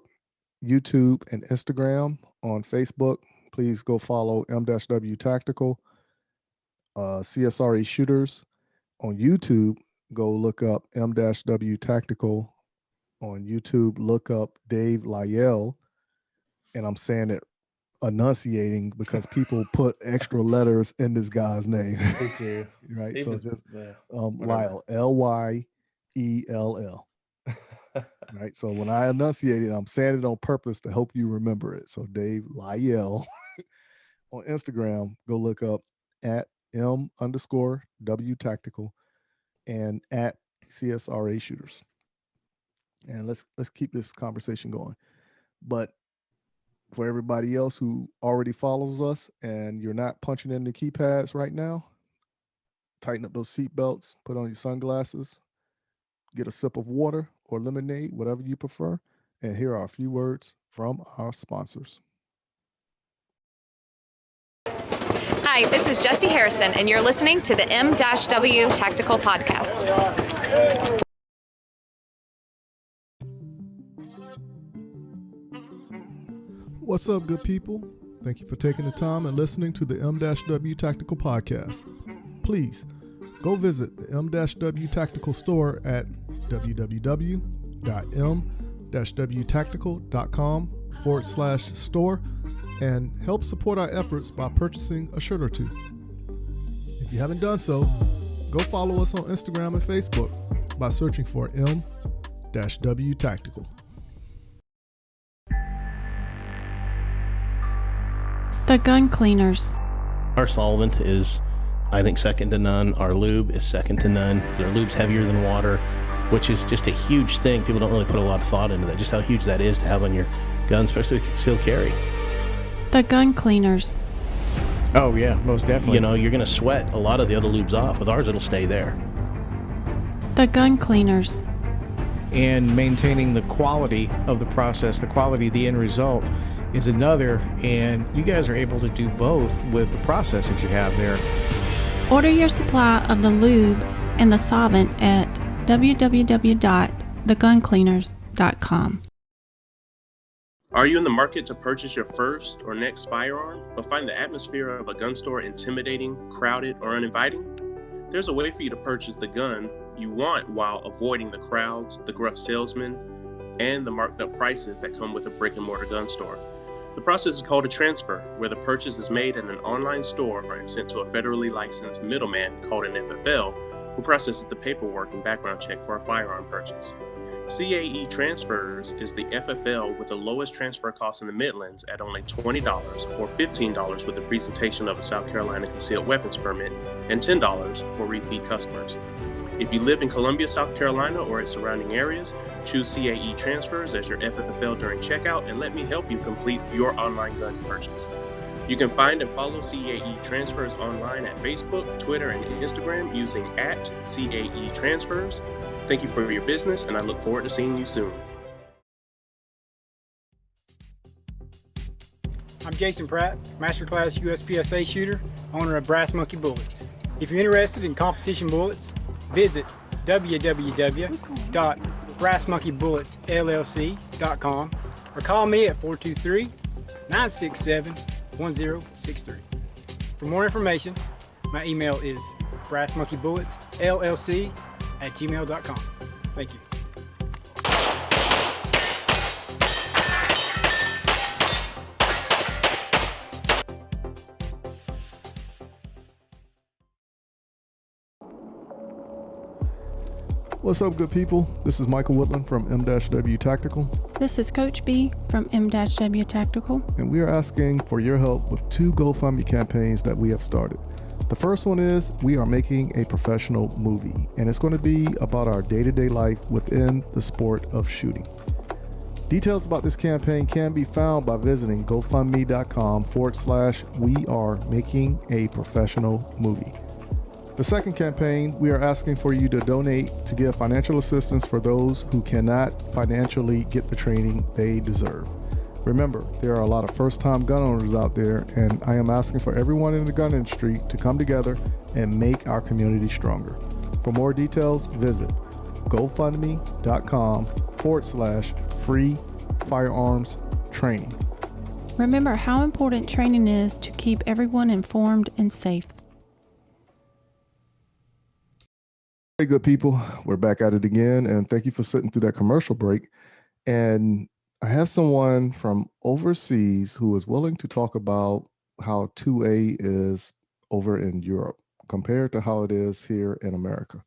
YouTube, and Instagram. On Facebook, please go follow M-W Tactical, CSRA Shooters, On YouTube, go look up M-W Tactical. On YouTube, look up Dave Lyell, and I'm saying it enunciating because people put extra letters in this guy's name. They do. Right? Even- So just whatever. Lyle, Lyell. Right? So when I enunciate it, I'm saying it on purpose to help you remember it. So Dave Lyell. On Instagram, go look up at M_W Tactical and at CSRA Shooters. And let's keep this conversation going. But for everybody else who already follows us and you're not punching in the keypads right now, tighten up those seat belts, put on your sunglasses, get a sip of water or lemonade, whatever you prefer. And here are a few words from our sponsors. Hi, this is Jesse Harrison, and you're listening to the M-W Tactical Podcast. What's up, good people? Thank you for taking the time and listening to the M-W Tactical Podcast. Please go visit the M-W Tactical store at www.m-wtactical.com/store and help support our efforts by purchasing a shirt or two. If you haven't done so, go follow us on Instagram and Facebook by searching for M-W Tactical. The gun cleaners. Our solvent is, I think, second to none. Our lube is second to none. Our lube's heavier than water, which is just a huge thing. People don't really put a lot of thought into that, just how huge that is to have on your gun, especially with concealed carry. The gun cleaners. Oh, yeah, most definitely. You know, you're going to sweat a lot of the other lubes off. With ours, it'll stay there. The gun cleaners. And maintaining the quality of the process, the quality of the end result is another, and you guys are able to do both with the process that you have there. Order your supply of the lube and the solvent at www.theguncleaners.com. Are you in the market to purchase your first or next firearm, but find the atmosphere of a gun store intimidating, crowded, or uninviting? There's a way for you to purchase the gun you want while avoiding the crowds, the gruff salesmen, and the marked up prices that come with a brick and mortar gun store. The process is called a transfer, where the purchase is made at an online store and sent to a federally licensed middleman called an FFL, who processes the paperwork and background check for a firearm purchase. CAE Transfers is the FFL with the lowest transfer cost in the Midlands at only $20 or $15 with the presentation of a South Carolina concealed weapons permit and $10 for repeat customers. If you live in Columbia, South Carolina or its surrounding areas, choose CAE Transfers as your FFL during checkout and let me help you complete your online gun purchase. You can find and follow CAE Transfers online at Facebook, Twitter, and Instagram using @CAE Transfers. Thank you for your business, and I look forward to seeing you soon. I'm Jason Pratt, Masterclass USPSA shooter, owner of Brass Monkey Bullets. If you're interested in competition bullets, visit www.brassmonkeybulletsllc.com or call me at 423-967-1063. For more information, my email is brassmonkeybulletsllc@gmail.com. Thank you. What's up, good people? This is Michael Woodland from M-W Tactical. This is Coach B from M-W Tactical. And we are asking for your help with 2 Gofundme campaigns that we have started. The first one is we are making a professional movie, and it's going to be about our day-to-day life within the sport of shooting. Details about this campaign can be found by visiting gofundme.com/we are making a professional movie. The second campaign, we are asking for you to donate to give financial assistance for those who cannot financially get the training they deserve. Remember, there are a lot of first-time gun owners out there, and I am asking for everyone in the gun industry to come together and make our community stronger. For more details, visit gofundme.com/free firearms training. Remember how important training is to keep everyone informed and safe. Hey, good people. We're back at it again, and thank you for sitting through that commercial break. And I have someone from overseas who is willing to talk about how 2A is over in Europe compared to how it is here in America.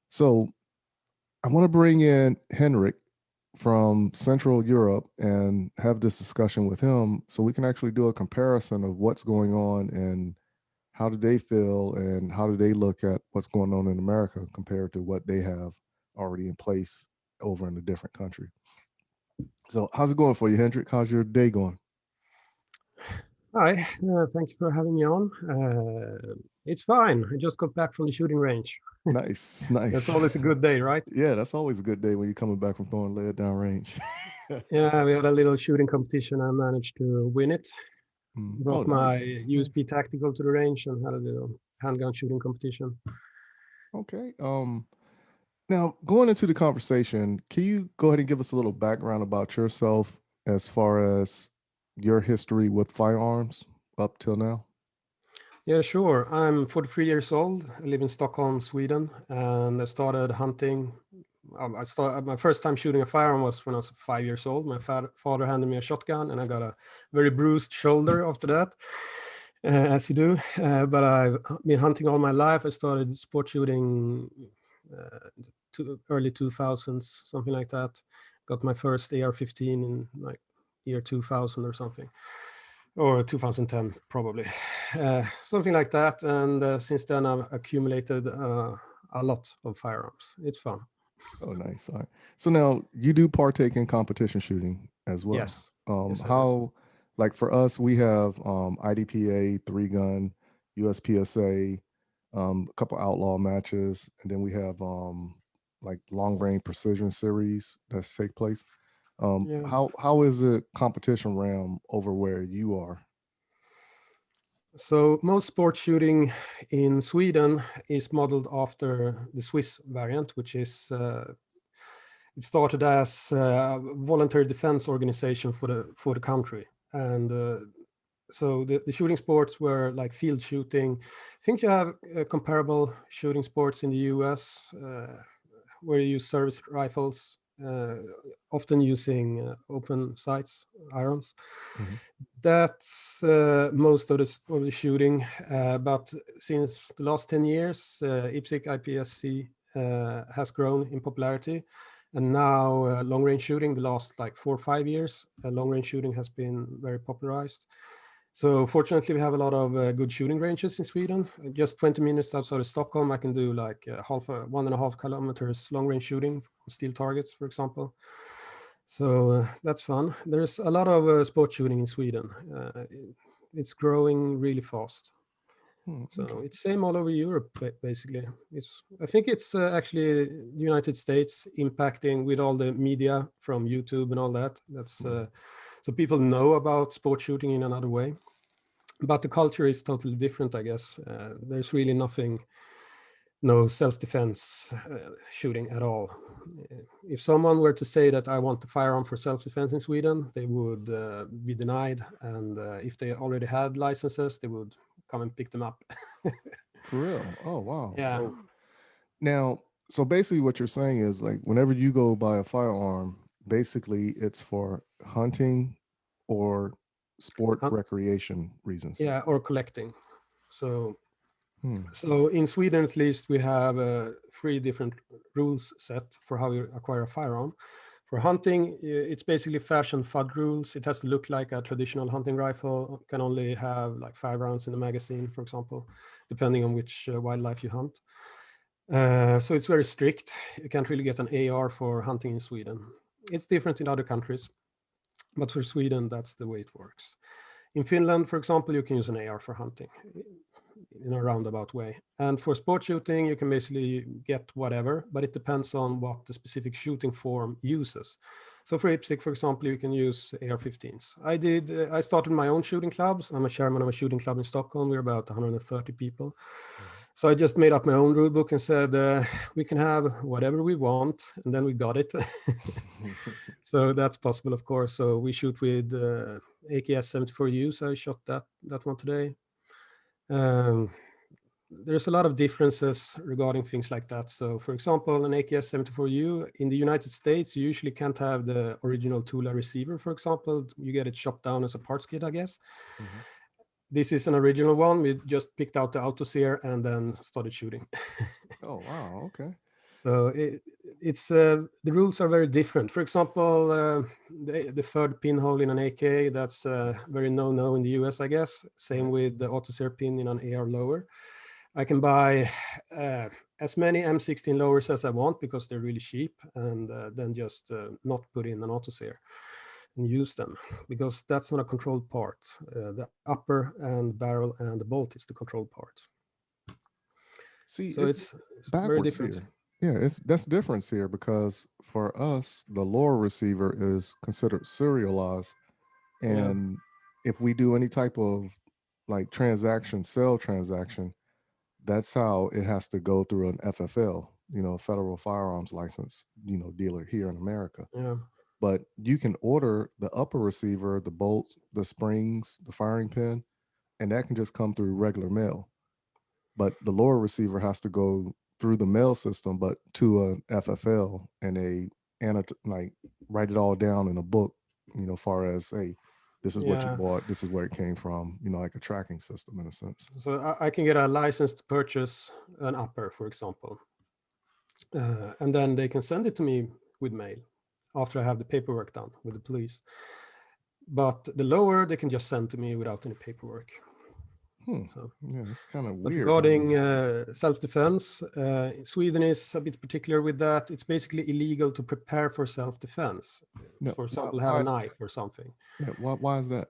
So I want to bring in Henrik from Central Europe and have this discussion with him so we can actually do a comparison of what's going on and how do they feel and how do they look at what's going on in America compared to what they have already in place over in a different country. So how's it going for you, Hendrik? How's your day going? Hi, thank you for having me on. It's fine. I just got back from the shooting range. Nice, nice. That's always a good day, right? Yeah, that's always a good day when you're coming back from throwing lead down range. Yeah, we had a little shooting competition. I managed to win it. Brought my nice. USP Tactical to the range and had a little handgun shooting competition. Okay. Now going into the conversation, can you go ahead and give us a little background about yourself as far as your history with firearms up till now? Yeah, sure. I'm 43 years old. I live in Stockholm, Sweden, and I started hunting. My first time shooting a firearm was when I was 5 years old. My father handed me a shotgun, and I got a very bruised shoulder after that, as you do. But I've been hunting all my life. I started sport shooting early 2000s, something like that. Got my first AR-15 in like year 2000 or something. Or 2010, probably. Something like that. And since then, I've accumulated a lot of firearms. It's fun. Oh, nice. All right. So now you do partake in competition shooting as well. Yes. Yes, I do. How, like for us, we have IDPA, 3-gun, USPSA, a couple outlaw matches, and then we have like long range precision series that take place. Yeah. How is the competition realm over where you are? So most sport shooting in Sweden is modeled after the Swiss variant, which is it started as a voluntary defense organization for the country, and so the shooting sports were like field shooting. I think you have comparable shooting sports in the US where you use service rifles, often using open sights, irons. Mm-hmm. That's most of the shooting. But since the last 10 years, IPSC IPSC has grown in popularity. And now long-range shooting, the last like 4 or 5 years, long-range shooting has been very popularized. So fortunately, we have a lot of good shooting ranges in Sweden. Just 20 minutes outside of Stockholm, I can do like 1.5 kilometers long-range shooting, steel targets, for example. So that's fun. There's a lot of sport shooting in Sweden. It's growing really fast. So Okay. it's same all over Europe, basically. I think it's actually the United States impacting with all the media from YouTube and all that. That's so people know about sport shooting in another way. But the culture is totally different, I guess. There's really no self-defense shooting at all. If someone were to say that I want a firearm for self-defense in Sweden, they would be denied. And if they already had licenses, they would come and pick them up. For real? Oh, wow. Yeah. So basically what you're saying is like whenever you go buy a firearm, basically it's for hunting or sport recreation reasons. Yeah, or collecting. So in Sweden, at least, we have 3 different rules set for how you acquire a firearm. For hunting, it's basically fashion FUD rules. It has to look like a traditional hunting rifle, can only have like 5 rounds in the magazine, for example, depending on which wildlife you hunt. So it's very strict. You can't really get an AR for hunting in Sweden. It's different in other countries, but for Sweden, that's the way it works. In Finland, for example, you can use an AR for hunting in a roundabout way. And for sport shooting, you can basically get whatever, but it depends on what the specific shooting form uses. So for IPSC, for example, you can use AR-15s. I started my own shooting clubs. I'm a chairman of a shooting club in Stockholm. We're about 130 people. So I just made up my own rule book and said, we can have whatever we want, and then we got it. So that's possible, of course. So we shoot with AKS 74U. So I shot that one today. there's a lot of differences regarding things like that. So for example, an AKS-74U in the United States, you usually can't have the original Tula receiver, for example. You get it chopped down as a parts kit, I guess. Mhm. This is an original one. We just picked out the autoseer and then started shooting. Oh, wow. Okay. So the rules are very different. For example, the third pinhole in an AK, that's very no in the US, I guess. Same with the autoseer pin in an AR lower. I can buy as many M16 lowers as I want because they're really cheap, and then just not put in an autoseer and use them, because that's not a controlled part. The upper and barrel and the bolt is the controlled part. See, So it's very backwards different. here. Yeah, that's difference here, because for us, the lower receiver is considered serialized. And if we do any type of like sell transaction, that's how it has to go through an FFL, federal firearms license, dealer here in America. Yeah. But you can order the upper receiver, the bolts, the springs, the firing pin, and that can just come through regular mail. But the lower receiver has to go through the mail system, but to an FFL, and like write it all down in a book, far as, hey, this is what you bought, this is where it came from, like a tracking system in a sense. So I can get a license to purchase an upper, for example. And then they can send it to me with mail after I have the paperwork done with the police. But the lower, they can just send to me without any paperwork. So, yeah, it's kind of but weird. regarding self-defense, Sweden is a bit particular with that. It's basically illegal to prepare for self-defense. Yeah, For example, have a knife or something. Yeah, why is that?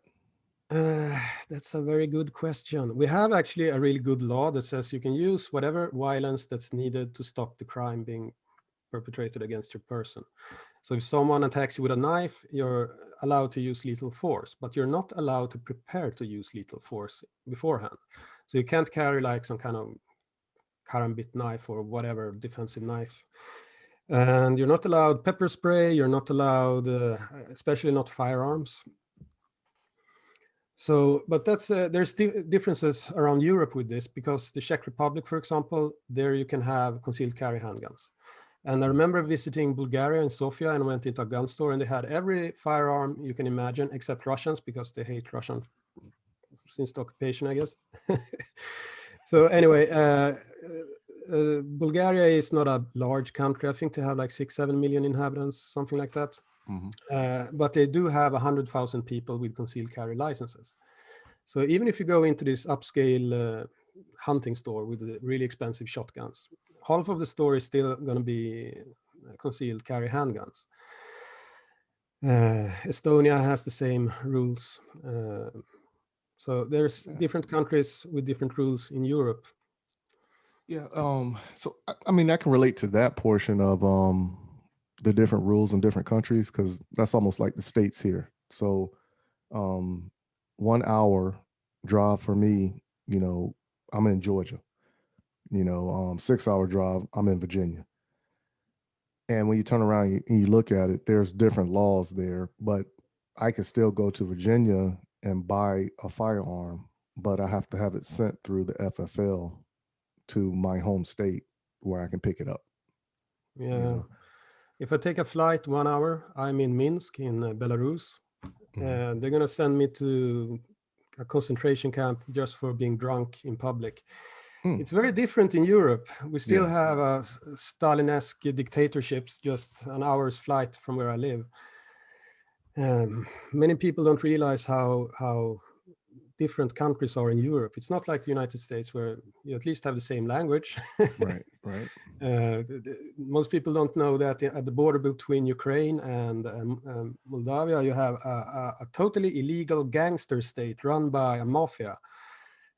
That's a very good question. We have actually a really good law that says you can use whatever violence that's needed to stop the crime being perpetrated against your person. So if someone attacks you with a knife, you're allowed to use lethal force, but you're not allowed to prepare to use lethal force beforehand. So you can't carry like some kind of karambit knife or whatever defensive knife. And you're not allowed pepper spray, you're not allowed, especially not firearms. So, but that's there's differences around Europe with this, because the Czech Republic, for example, there you can have concealed carry handguns. And I remember visiting Bulgaria and Sofia, and went into a gun store, and they had every firearm you can imagine except Russians, because they hate Russian since the occupation, I guess. So anyway, Bulgaria is not a large country. I think they have like 6-7 million inhabitants, something like that. Mm-hmm. But they do have 100,000 people with concealed carry licenses. So even if you go into this upscale hunting store with really expensive shotguns, half of the store is still going to be concealed carry handguns. Estonia has the same rules. So there's different countries with different rules in Europe. Yeah. So I mean, I can relate to that portion of the different rules in different countries, because that's almost like the states here. So 1 hour drive for me, I'm in Georgia. 6 hour drive, I'm in Virginia. And when you turn around and you look at it, there's different laws there, but I can still go to Virginia and buy a firearm, but I have to have it sent through the FFL to my home state where I can pick it up. Yeah. If I take a flight 1 hour, I'm in Minsk in Belarus. And they're going to send me to a concentration camp just for being drunk in public. It's very different in Europe. We still have a Stalin-esque dictatorships just an hour's flight from where I live. Many people don't realize how different countries are in Europe. It's not like the United States, where you at least have the same language. Right. Most people don't know that at the border between Ukraine and Moldavia, you have a totally illegal gangster state run by a mafia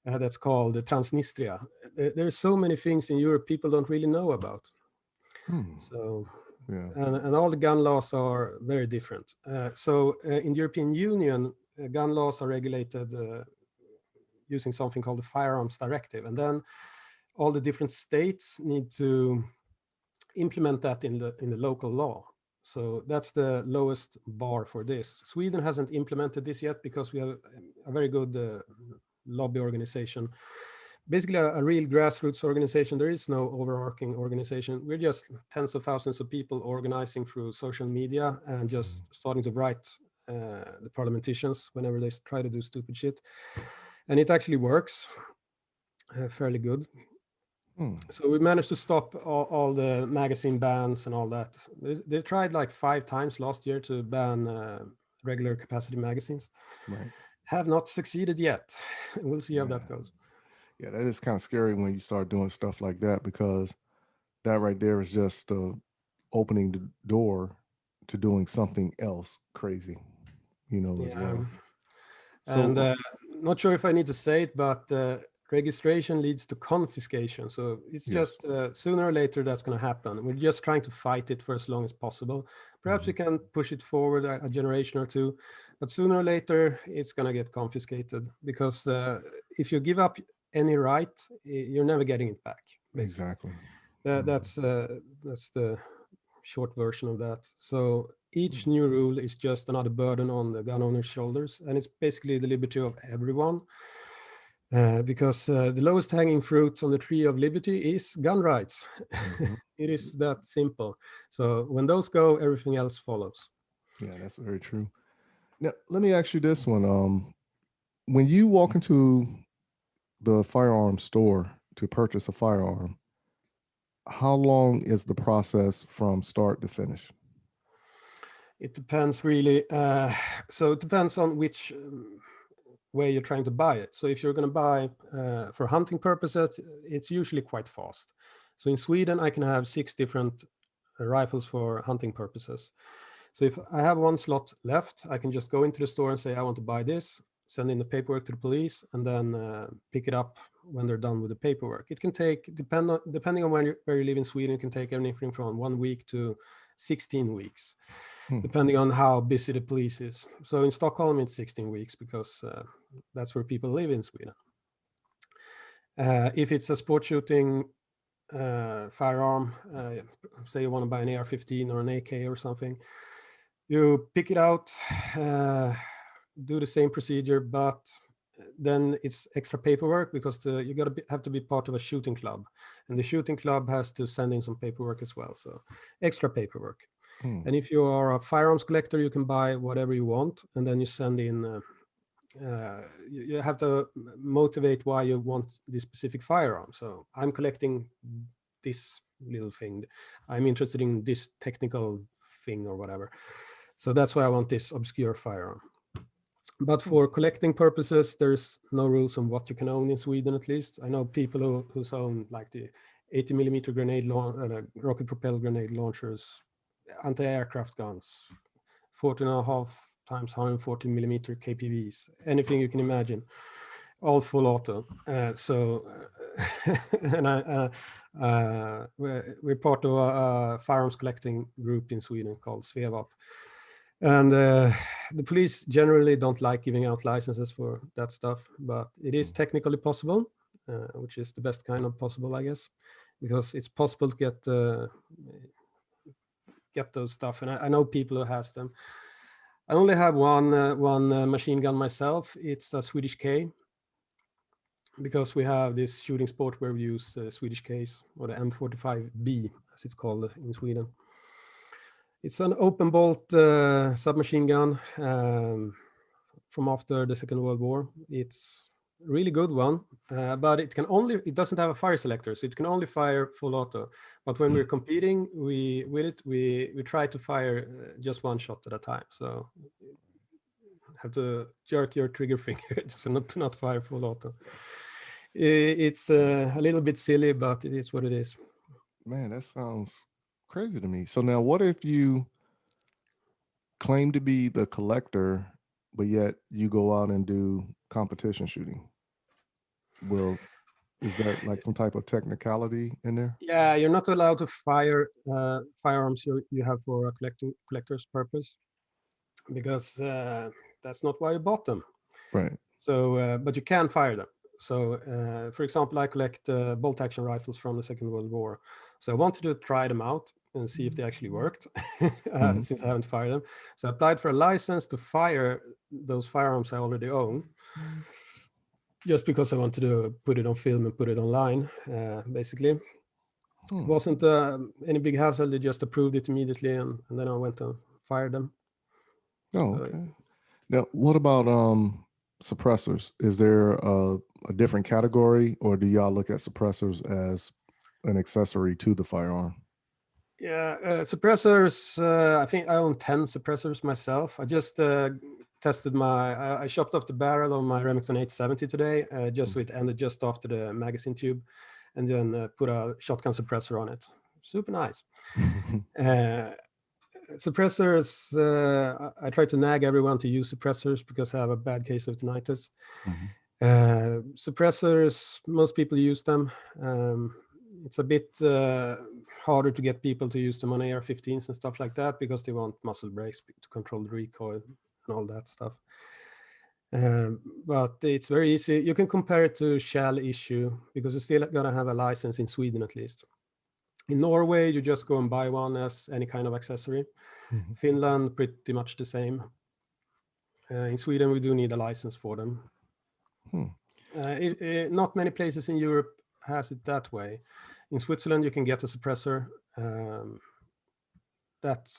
that's called Transnistria. There's so many things in Europe people don't really know about. So, and all the gun laws are very different. So in the European Union, gun laws are regulated using something called the Firearms Directive. And then all the different states need to implement that in the local law. So that's the lowest bar for this. Sweden hasn't implemented this yet because we have a very good lobby organization. basically a real grassroots organization. There is no overarching organization. We're just tens of thousands of people organizing through social media and just starting to write the parliamentarians whenever they try to do stupid shit. And it actually works fairly good. So we managed to stop all the magazine bans and all that. They tried like 5 times last year to ban regular capacity magazines. Right. Have not succeeded yet. We'll see how that goes. Yeah, that is kind of scary when you start doing stuff like that, because that right there is just opening the door to doing something else crazy, you know, as well. And not sure if I need to say it, but registration leads to confiscation. So it's just sooner or later that's going to happen. We're just trying to fight it for as long as possible. Perhaps we can push it forward a generation or two, but sooner or later it's going to get confiscated, because if you give up any right, you're never getting it back. Basically. Exactly. That's the short version of that. So each new rule is just another burden on the gun owner's shoulders, and it's basically the liberty of everyone. Because the lowest hanging fruit on the tree of liberty is gun rights. It is that simple. So when those go, everything else follows. Yeah, that's very true. Now, let me ask you this one. When you walk into the firearm store to purchase a firearm, how long is the process from start to finish? It depends really. So it depends on which way you're trying to buy it. So if you're going to buy for hunting purposes, it's usually quite fast. So in Sweden, I can have 6 different rifles for hunting purposes. So if I have 1 slot left, I can just go into the store and say, I want to buy this, send in the paperwork to the police, and then pick it up when they're done with the paperwork. It can take, depending on where you live in Sweden, it can take anything from 1 week to 16 weeks. Depending on how busy the police is. So in Stockholm, it's 16 weeks because that's where people live in Sweden. If it's a sport shooting firearm, say you want to buy an AR-15 or an AK or something, you pick it out, do the same procedure, but then it's extra paperwork because you have to be part of a shooting club, and the shooting club has to send in some paperwork as well. So extra paperwork. And if you are a firearms collector, you can buy whatever you want, and then you send in, you have to motivate why you want this specific firearm. So I'm collecting this little thing. I'm interested in this technical thing or whatever. So that's why I want this obscure firearm. But for collecting purposes, there's no rules on what you can own in Sweden, at least. I know people who own like the 80 millimeter grenade rocket propelled grenade launchers, anti-aircraft guns, 14.5 times 140 millimeter KPVs, anything you can imagine, all full auto. And we're part of a firearms collecting group in Sweden called SVEVAP. And the police generally don't like giving out licenses for that stuff, but it is technically possible, which is the best kind of possible, I guess, because it's possible to get those stuff. And I know people who has them. I only have one machine gun myself. It's a Swedish K, because we have this shooting sport where we use Swedish Ks, or the M45B, as it's called in Sweden. It's an open bolt submachine gun from after the Second World War. It's a really good one, but it doesn't have a fire selector, so it can only fire full auto. But when we're competing, we try to fire just 1 shot at a time. So you have to jerk your trigger finger to not fire full auto. It's a little bit silly, but it is what it is. Man, that sounds crazy to me. So now what if you claim to be the collector, but yet you go out and do competition shooting? Well, is that like some type of technicality in there? Yeah, you're not allowed to fire firearms you have for a collector's purpose, because that's not why you bought them. Right. So, but you can fire them. So, for example, I collect bolt action rifles from the Second World War. So I wanted to try them out and see if they actually worked, since I haven't fired them. So I applied for a license to fire those firearms I already own. just because I wanted to put it on film and put it online, basically. It wasn't any big hassle. They just approved it immediately, and then I went and fired them. Oh, okay. Now, what about suppressors? Is there a different category, or do y'all look at suppressors as an accessory to the firearm? Yeah, suppressors. I think I own 10 suppressors myself. I just tested I chopped off the barrel of my Remington 870 today, just so it ended just after the magazine tube, and then put a shotgun suppressor on it. Super nice. Suppressors, I try to nag everyone to use suppressors because I have a bad case of tinnitus. Suppressors, most people use them. It's a bit harder to get people to use them on AR-15s and stuff like that because they want muzzle brakes to control the recoil and all that stuff. But it's very easy. You can compare it to shell issue because you're still gonna have a license in Sweden at least. In Norway, you just go and buy one as any kind of accessory. Finland, pretty much the same. In Sweden, we do need a license for them. Not many places in Europe has it that way. In Switzerland, you can get a suppressor.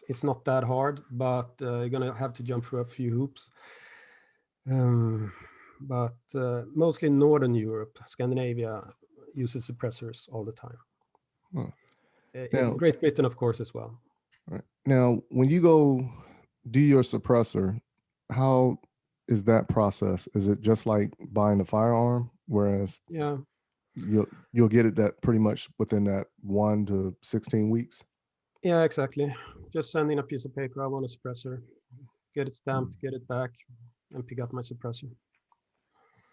It's not that hard, but you're gonna have to jump through a few hoops. But mostly Northern Europe, Scandinavia uses suppressors all the time. In Great Britain, of course, as well. Right. Now, when you go do your suppressor, how is that process? Is it just like buying a firearm, whereas you'll get it that pretty much within that 1 to 16 weeks? Yeah, exactly. Just send in a piece of paper. I want a suppressor, get it stamped, get it back, and pick up my suppressor.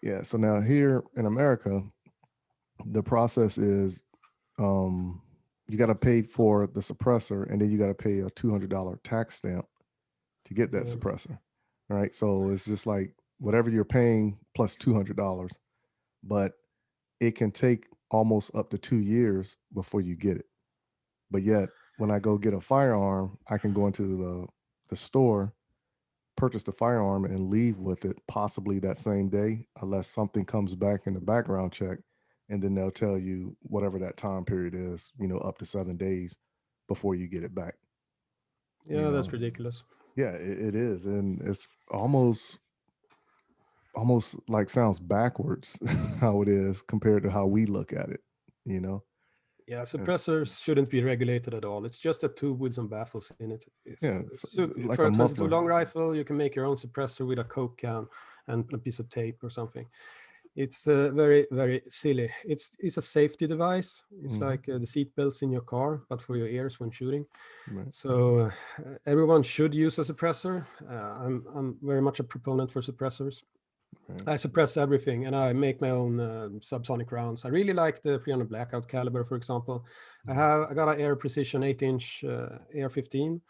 Yeah. So now here in America, the process is you got to pay for the suppressor, and then you got to pay a $200 tax stamp to get that suppressor. All right. So it's just like whatever you're paying plus $200, but it can take almost up to 2 years before you get it. But yet, when I go get a firearm, I can go into the store, purchase the firearm, and leave with it possibly that same day, unless something comes back in the background check. And then they'll tell you whatever that time period is, up to 7 days before you get it back. Yeah, that's ridiculous. Yeah, it is. And it's almost like sounds backwards how it is compared to how we look at it, Yeah, suppressors shouldn't be regulated at all. It's just a tube with some baffles in it. Like for a a 22 muffler. long rifle, you can make your own suppressor with a Coke can and a piece of tape or something. It's very, very silly. It's a safety device. It's like the seat belts in your car, but for your ears when shooting. Right. So everyone should use a suppressor. I'm very much a proponent for suppressors. I suppress everything, and I make my own subsonic rounds. I really like the 300 Blackout caliber, for example. I got an Air Precision 8-inch AR-15,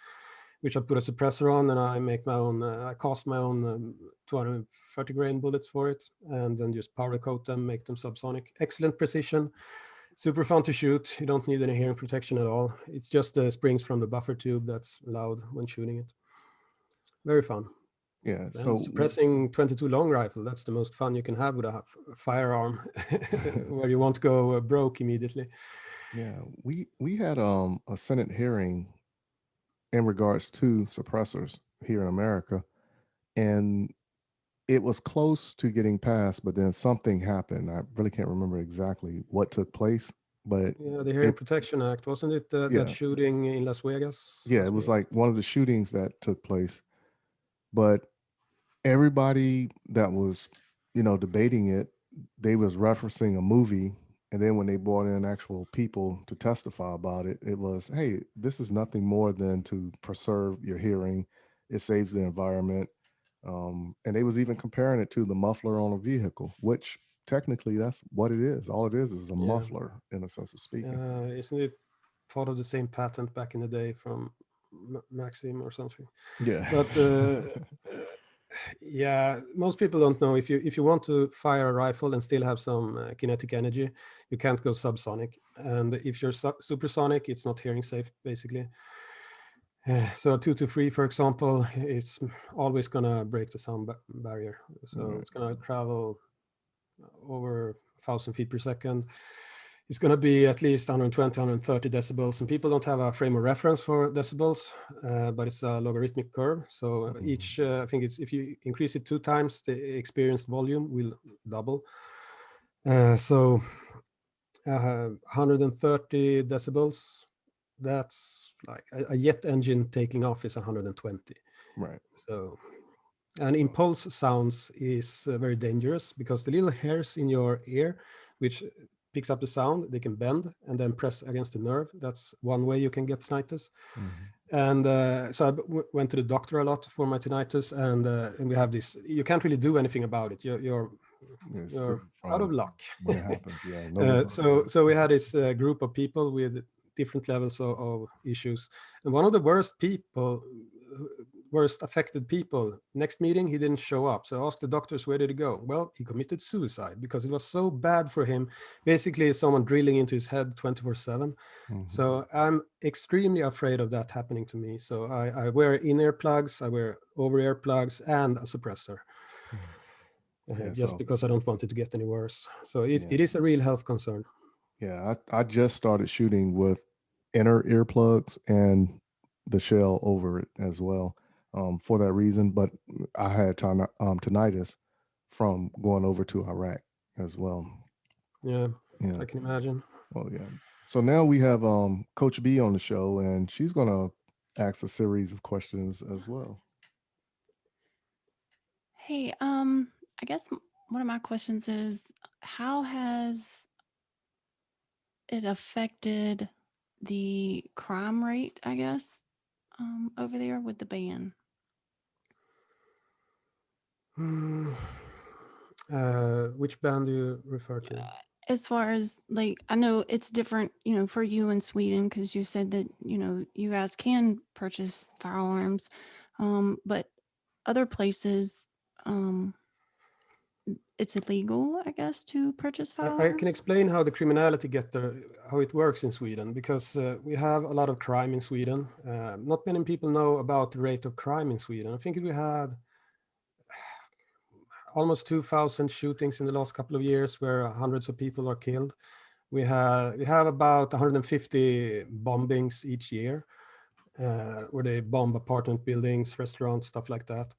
which I put a suppressor on, and I make my own. I cast my own 230 grain bullets for it, and then just powder coat them, make them subsonic. Excellent precision, super fun to shoot. You don't need any hearing protection at all. It's just the springs from the buffer tube that's loud when shooting it. Very fun. Yeah. And So suppressing 22 long rifle, that's the most fun you can have with a firearm, where you won't go broke immediately. yeah, we had a Senate hearing in regards to suppressors here in America, and it was close to getting passed, but then something happened. I really can't remember exactly what took place, but Yeah, the Hearing Protection Act, wasn't it? That shooting in Las Vegas? yeah, it was like one of the shootings that took place. But everybody that was, debating it, they was referencing a movie. And then when they brought in actual people to testify about it, it was, hey, this is nothing more than to preserve your hearing. It saves the environment. And they was even comparing it to the muffler on a vehicle, which technically that's what it is. All it is a muffler in a sense of speaking. Isn't it part of the same patent back in the day from Maxim or something? Yeah. But yeah, most people don't know if you want to fire a rifle and still have some kinetic energy, you can't go subsonic. And if you're supersonic, it's not hearing safe, basically. So 223, for example, it's always gonna break the sound barrier. So it's gonna travel 1,000 feet per second. It's going to be at least 120, 130 decibels. And people don't have a frame of reference for decibels, but it's a logarithmic curve. So each, I think it's, if you increase it 2 times, the experienced volume will double. So 130 decibels, that's like a jet engine taking off is 120. Right. So, and impulse sounds is very dangerous because the little hairs in your ear, which picks up the sound, they can bend and then press against the nerve. That's one way you can get tinnitus. And so I went to the doctor a lot for my tinnitus, and we have this. You can't really do anything about it. You're out of luck. When it happens, yeah. So we had this group of people with different levels of issues, and one of the worst affected people, next meeting he didn't show up. So I asked the doctors, where did he go? Well, he committed suicide because it was so bad for him. Basically someone drilling into his head 24/7. So I'm extremely afraid of that happening to me. So I wear in-ear plugs, I wear over-ear plugs, and a suppressor. Because I don't want it to get any worse. So it is a real health concern. Yeah, I just started shooting with inner earplugs and the shell over it as well, for that reason. But I had tinnitus from going over to Iraq as well. Yeah, I can imagine. Well, yeah. So now we have Coach B on the show, and she's going to ask a series of questions as well. Hey, I guess one of my questions is, how has it affected the crime rate, I guess, over there with the ban? Which ban do you refer to? As far as, like, I know it's different, for you in Sweden, because you said that, you guys can purchase firearms, but other places, it's illegal, I guess, to purchase firearms. I can explain how the criminality how it works in Sweden, because we have a lot of crime in Sweden. Not many people know about the rate of crime in Sweden. I think we had almost 2,000 shootings in the last couple of years where hundreds of people are killed. We have about 150 bombings each year, where they bomb apartment buildings, restaurants, stuff like that.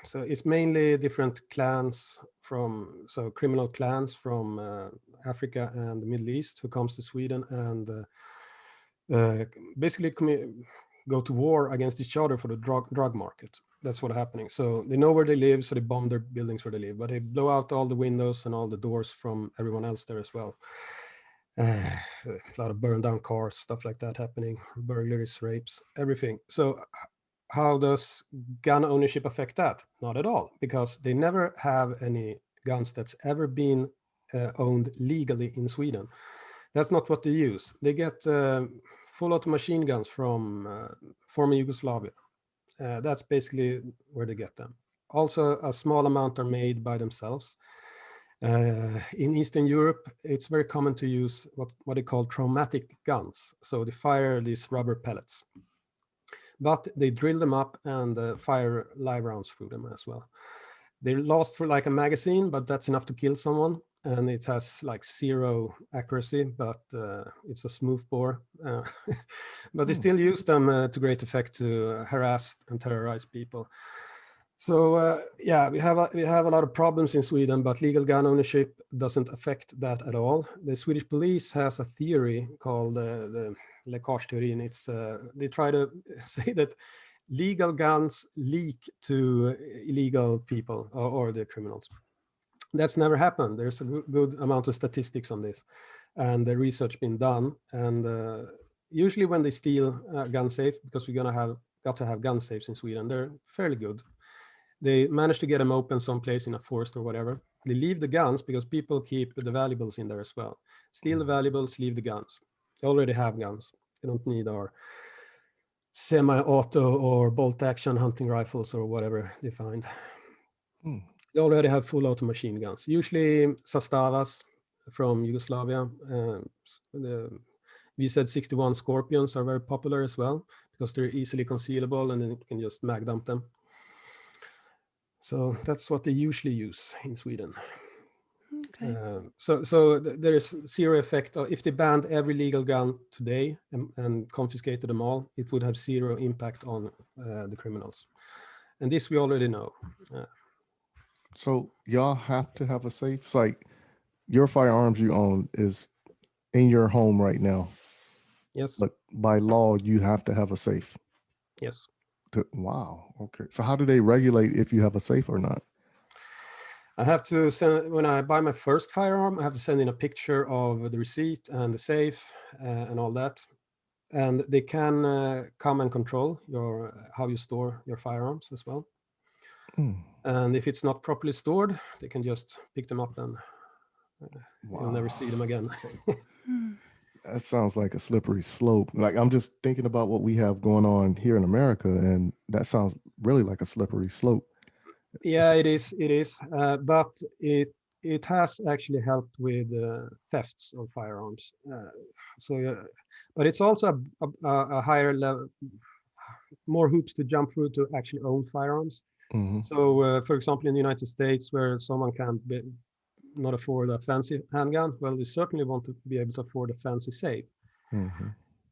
So it's mainly different clans criminal clans from Africa and the Middle East who comes to Sweden and basically go to war against each other for the drug market. That's what's happening. So they know where they live, so they bomb their buildings where they live, but they blow out all the windows and all the doors from everyone else there as well. A lot of burned down cars, stuff like that happening, burglaries, rapes, everything. So how does gun ownership affect that? Not at all, because they never have any guns that's ever been owned legally in Sweden. That's not what they use. They get full auto machine guns from former Yugoslavia. That's basically where they get them. Also, a small amount are made by themselves. In Eastern Europe, it's very common to use what they call traumatic guns. So they fire these rubber pellets, but they drill them up and fire live rounds through them as well. They last for like a magazine, but that's enough to kill someone. And it has like 0 accuracy, but it's a smooth bore. But they still use them to great effect to harass and terrorize people. So yeah, we have a lot of problems in Sweden, but legal gun ownership doesn't affect that at all. The Swedish police has a theory called the läckage-teorin. It's they try to say that legal guns leak to illegal people or the criminals. That's never happened. There's a good amount of statistics on this, and the research been done. And usually when they steal a gun safe, because we're got to have gun safes in Sweden, they're fairly good. They manage to get them open someplace in a forest or whatever. They leave the guns because people keep the valuables in there as well. Steal the valuables, leave the guns. They already have guns. They don't need our semi-auto or bolt-action hunting rifles or whatever they find. They already have full auto machine guns, usually Zastavas from Yugoslavia. The VZ61 Scorpions are very popular as well because they're easily concealable and then you can just mag dump them. So that's what they usually use in Sweden. Okay. There is zero effect. If they banned every legal gun today and confiscated them all, it would have zero impact on the criminals. And this we already know. So y'all have to have a safe. It's like your firearms you own is in your home right now. Yes. But by law, you have to have a safe. Yes. Wow. Okay. So how do they regulate if you have a safe or not? I have to send, when I buy my first firearm, I have to send in a picture of the receipt and the safe and all that. And they can come and control how you store your firearms as well. And if it's not properly stored, they can just pick them up and you'll never see them again. That sounds like a slippery slope. Like I'm just thinking about what we have going on here in America, and that sounds really like a slippery slope. Yeah, it is. It is, but it has actually helped with thefts of firearms. But it's also a higher level, more hoops to jump through to actually own firearms. So, for example, in the United States, where someone can't not afford a fancy handgun, well, they certainly want to be able to afford a fancy safe.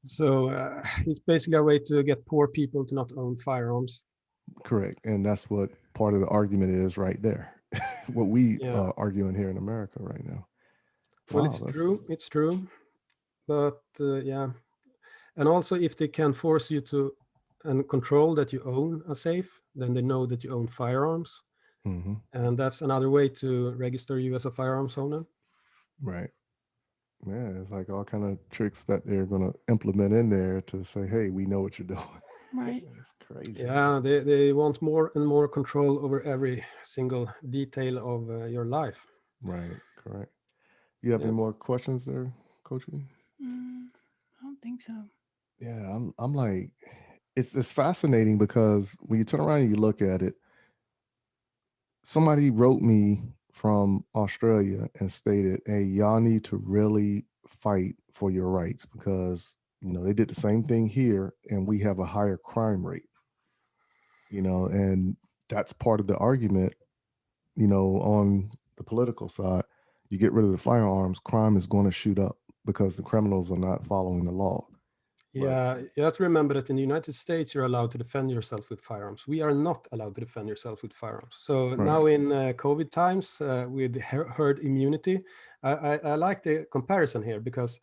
So it's basically a way to get poor people to not own firearms. Correct. And that's what part of the argument is right there. What we are arguing here in America right now. Well, it's true. It's true. But yeah. And also if they can force you to and control that you own a safe, then they know that you own firearms. And that's another way to register you as a firearms owner. Right. Yeah, it's like all kind of tricks that they're going to implement in there to say, hey, we know what you're doing. Right. It's crazy. Yeah, they want more and more control over every single detail of your life. Right, correct. You have any more questions there, Coach? I don't think so. Yeah, I'm like, it's fascinating because when you turn around and you look at it, somebody wrote me from Australia and stated, hey, y'all need to really fight for your rights because, you know, they did the same thing here and we have a higher crime rate, you know, and that's part of the argument, you know, on the political side. You get rid of the firearms, crime is going to shoot up because the criminals are not following the law. Yeah, you have to remember that in the United States, you're allowed to defend yourself with firearms. We are not allowed to defend yourself with firearms. So now in COVID times with herd immunity, I like the comparison here because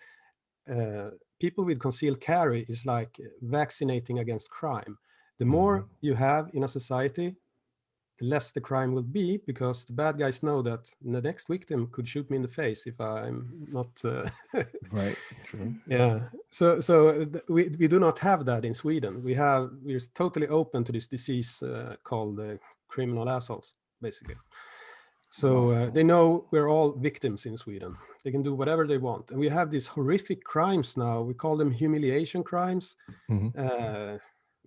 people with concealed carry is like vaccinating against crime. The more you have in a society, the less the crime will be because the bad guys know that the next victim could shoot me in the face if I'm not right. True. Yeah. So we do not have that in Sweden. We're totally open to this disease called criminal assholes, basically. So they know we're all victims in Sweden. They can do whatever they want, and we have these horrific crimes now. We call them humiliation crimes.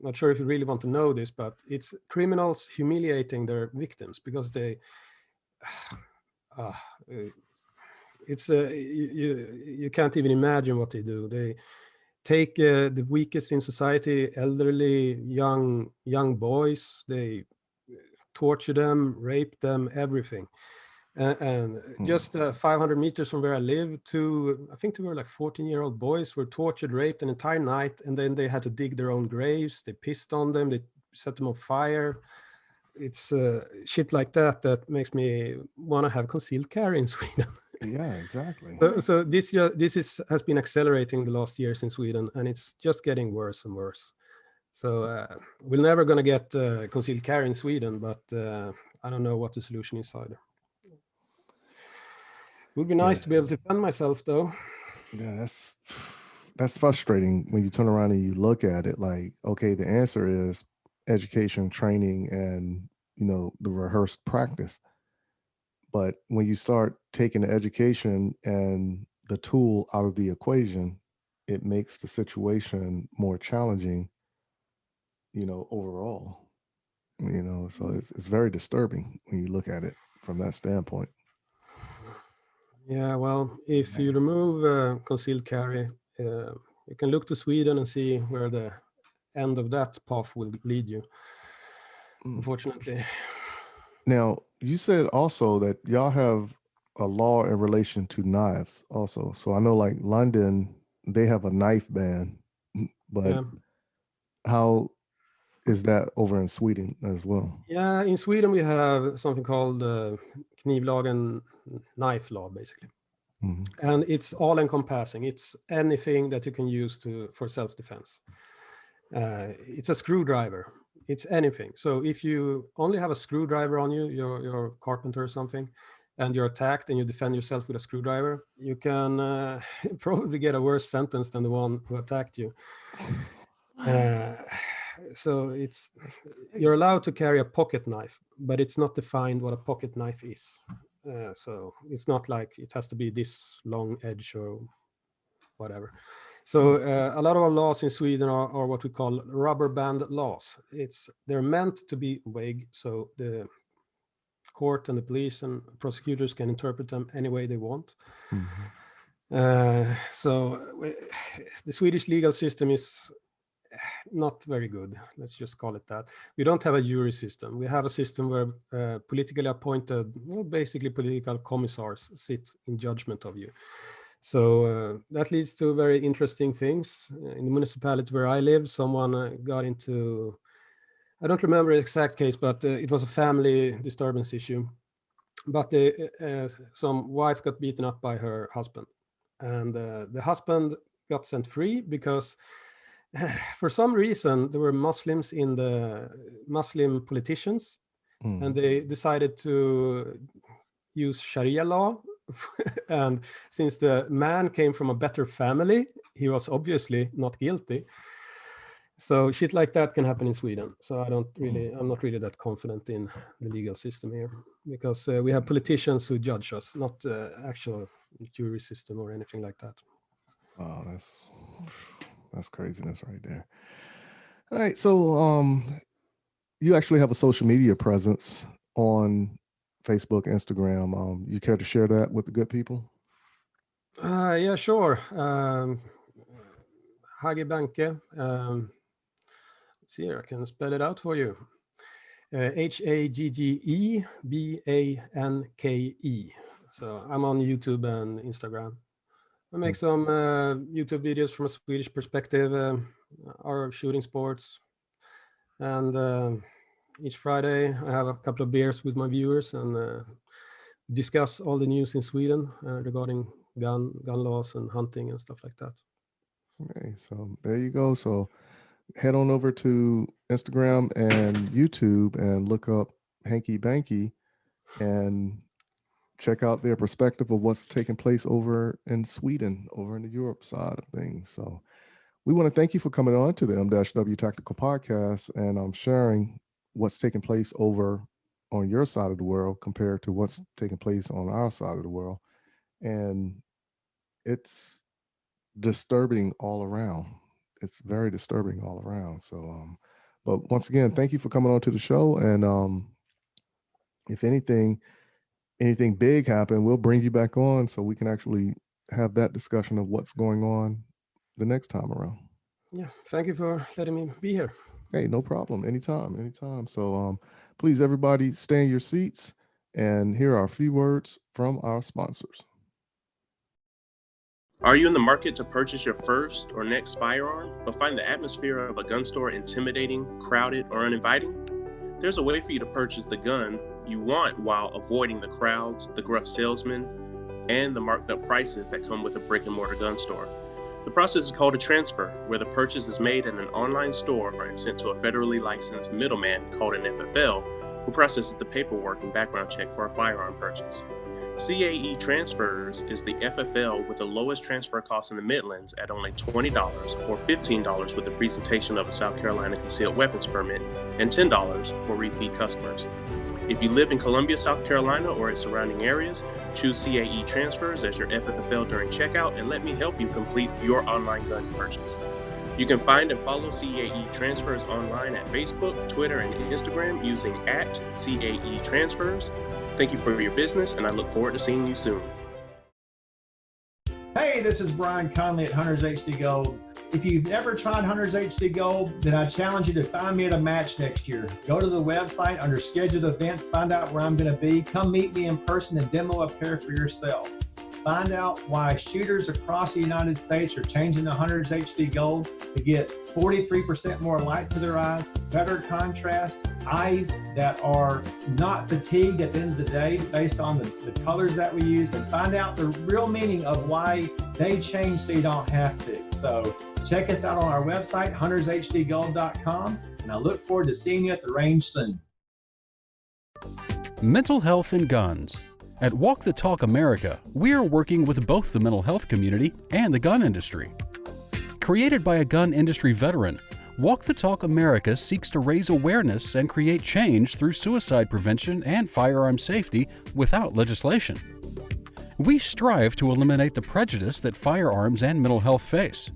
Not sure if you really want to know this, but it's criminals humiliating their victims because they you can't even imagine what they do. They take the weakest in society, elderly, young boys, they torture them, rape them, everything. And just 500 meters from where I live, I think they were like 14-year-old boys were tortured, raped an entire night, and then they had to dig their own graves. They pissed on them. They set them on fire. It's shit like that makes me want to have concealed carry in Sweden. Yeah, exactly. So this has been accelerating the last years in Sweden, and it's just getting worse and worse. So we're never going to get concealed carry in Sweden, but I don't know what the solution is either. It would be nice to be able to defend myself, though. Yeah, that's frustrating when you turn around and you look at it like, okay, the answer is education, training, and, you know, the rehearsed practice. But when you start taking the education and the tool out of the equation, it makes the situation more challenging, you know, overall, you know, so it's very disturbing when you look at it from that standpoint. Yeah, well, if you remove concealed carry, you can look to Sweden and see where the end of that path will lead you, unfortunately. Now, you said also that y'all have a law in relation to knives also. So I know like London, they have a knife ban, but Yeah. how is that over in Sweden as well? Yeah, in Sweden we have something called knivlagen, knife law, basically. Mhm. And it's all encompassing. It's anything that you can use for self-defense. It's a screwdriver. It's anything. So if you only have a screwdriver on you, you're a carpenter or something, and you're attacked and you defend yourself with a screwdriver, you can probably get a worse sentence than the one who attacked you. So you're allowed to carry a pocket knife, but it's not defined what a pocket knife is. So it's not like it has to be this long edge or whatever. So a lot of our laws in Sweden are what we call rubber band laws. They're meant to be vague, so the court and the police and prosecutors can interpret them any way they want. So the Swedish legal system is not very good. Let's just call it that. We don't have a jury system. We have a system where politically appointed, basically political commissars sit in judgment of you. So that leads to very interesting things. In the municipality where I live, someone got into, I don't remember the exact case, but it was a family disturbance issue. But some wife got beaten up by her husband. And the husband got set free because for some reason, there were Muslims in the Muslim politicians, and they decided to use Sharia law. And since the man came from a better family, he was obviously not guilty. So shit like that can happen in Sweden. So I'm not really that confident in the legal system here, because we have politicians who judge us, not actual jury system or anything like that. Oh, that's craziness right there. All right, so you actually have a social media presence on Facebook, Instagram. You care to share that with the good people? Yeah, sure. Hagge Bänke. Let's see here, I can spell it out for you. HAGGE BANKE. So I'm on YouTube and Instagram. I make some YouTube videos from a Swedish perspective, our shooting sports. And each Friday I have a couple of beers with my viewers and discuss all the news in Sweden regarding gun laws and hunting and stuff like that. Okay, so there you go. So head on over to Instagram and YouTube and look up Hanky Banky and check out their perspective of what's taking place over in Sweden, over in the Europe side of things. So we want to thank you for coming on to the M-W Tactical Podcast and sharing what's taking place over on your side of the world compared to what's taking place on our side of the world. And it's disturbing all around. It's very disturbing all around. So, but once again, thank you for coming on to the show. And if anything big happen, we'll bring you back on so we can actually have that discussion of what's going on the next time around. Yeah, thank you for letting me be here. Hey, no problem. Anytime. So please, everybody, stay in your seats. And here are a few words from our sponsors. Are you in the market to purchase your first or next firearm, but find the atmosphere of a gun store intimidating, crowded, or uninviting? There's a way for you to purchase the gun you want while avoiding the crowds, the gruff salesmen, and the marked up prices that come with a brick and mortar gun store. The process is called a transfer, where the purchase is made in an online store and sent to a federally licensed middleman called an FFL, who processes the paperwork and background check for a firearm purchase. CAE Transfers is the FFL with the lowest transfer cost in the Midlands at only $20 or $15 with the presentation of a South Carolina concealed weapons permit and $10 for repeat customers. If you live in Columbia, South Carolina or its surrounding areas, choose CAE Transfers as your FFL during checkout and let me help you complete your online gun purchase. You can find and follow CAE Transfers online at Facebook, Twitter, and Instagram using @CAE Transfers. Thank you for your business, and I look forward to seeing you soon. Hey, this is Brian Conley at Hunters HD Gold. If you've never tried Hunters HD Gold, then I challenge you to find me at a match next year. Go to the website under scheduled events, find out where I'm going to be. Come meet me in person and demo a pair for yourself. Find out why shooters across the United States are changing to Hunters HD Gold to get 43% more light to their eyes, better contrast, eyes that are not fatigued at the end of the day based on the colors that we use, and find out the real meaning of why they change so you don't have to. So check us out on our website, huntershdgold.com, and I look forward to seeing you at the range soon. Mental health and guns. At Walk the Talk America, we are working with both the mental health community and the gun industry. Created by a gun industry veteran, Walk the Talk America seeks to raise awareness and create change through suicide prevention and firearm safety without legislation. We strive to eliminate the prejudice that firearms and mental health face.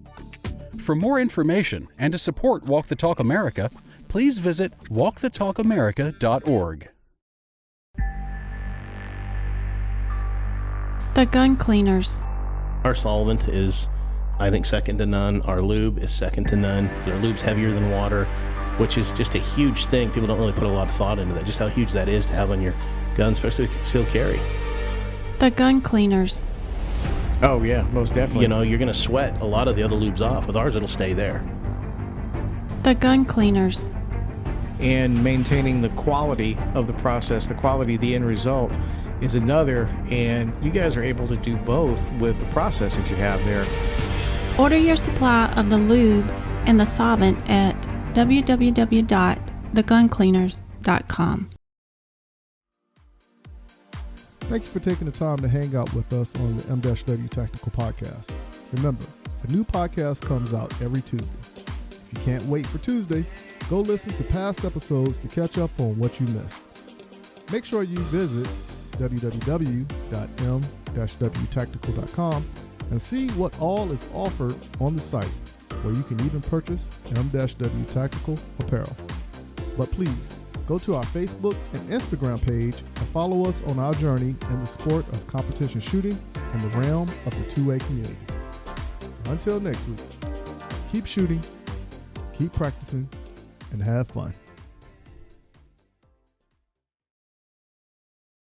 For more information and to support Walk the Talk America, please visit walkthetalkamerica.org. The gun cleaners. Our solvent is, I think, second to none. Our lube is second to none. Our lube's heavier than water, which is just a huge thing. People don't really put a lot of thought into that, just how huge that is to have on your gun, especially with concealed carry. The gun cleaners. Oh, yeah, most definitely. You know, you're going to sweat a lot of the other lubes off. With ours, it'll stay there. The gun cleaners. And maintaining the quality of the process, the quality of the end result is another, and you guys are able to do both with the process that you have there. Order your supply of the lube and the solvent at www.theguncleaners.com. Thank you for taking the time to hang out with us on the M-W Tactical Podcast. Remember, a new podcast comes out every Tuesday. If you can't wait for Tuesday, go listen to past episodes to catch up on what you missed. Make sure you visit www.m-wtactical.com and see what all is offered on the site, where you can even purchase M-W Tactical apparel. But please, go to our Facebook and Instagram page and follow us on our journey in the sport of competition shooting and the realm of the 2A community. Until next week, keep shooting, keep practicing, and have fun.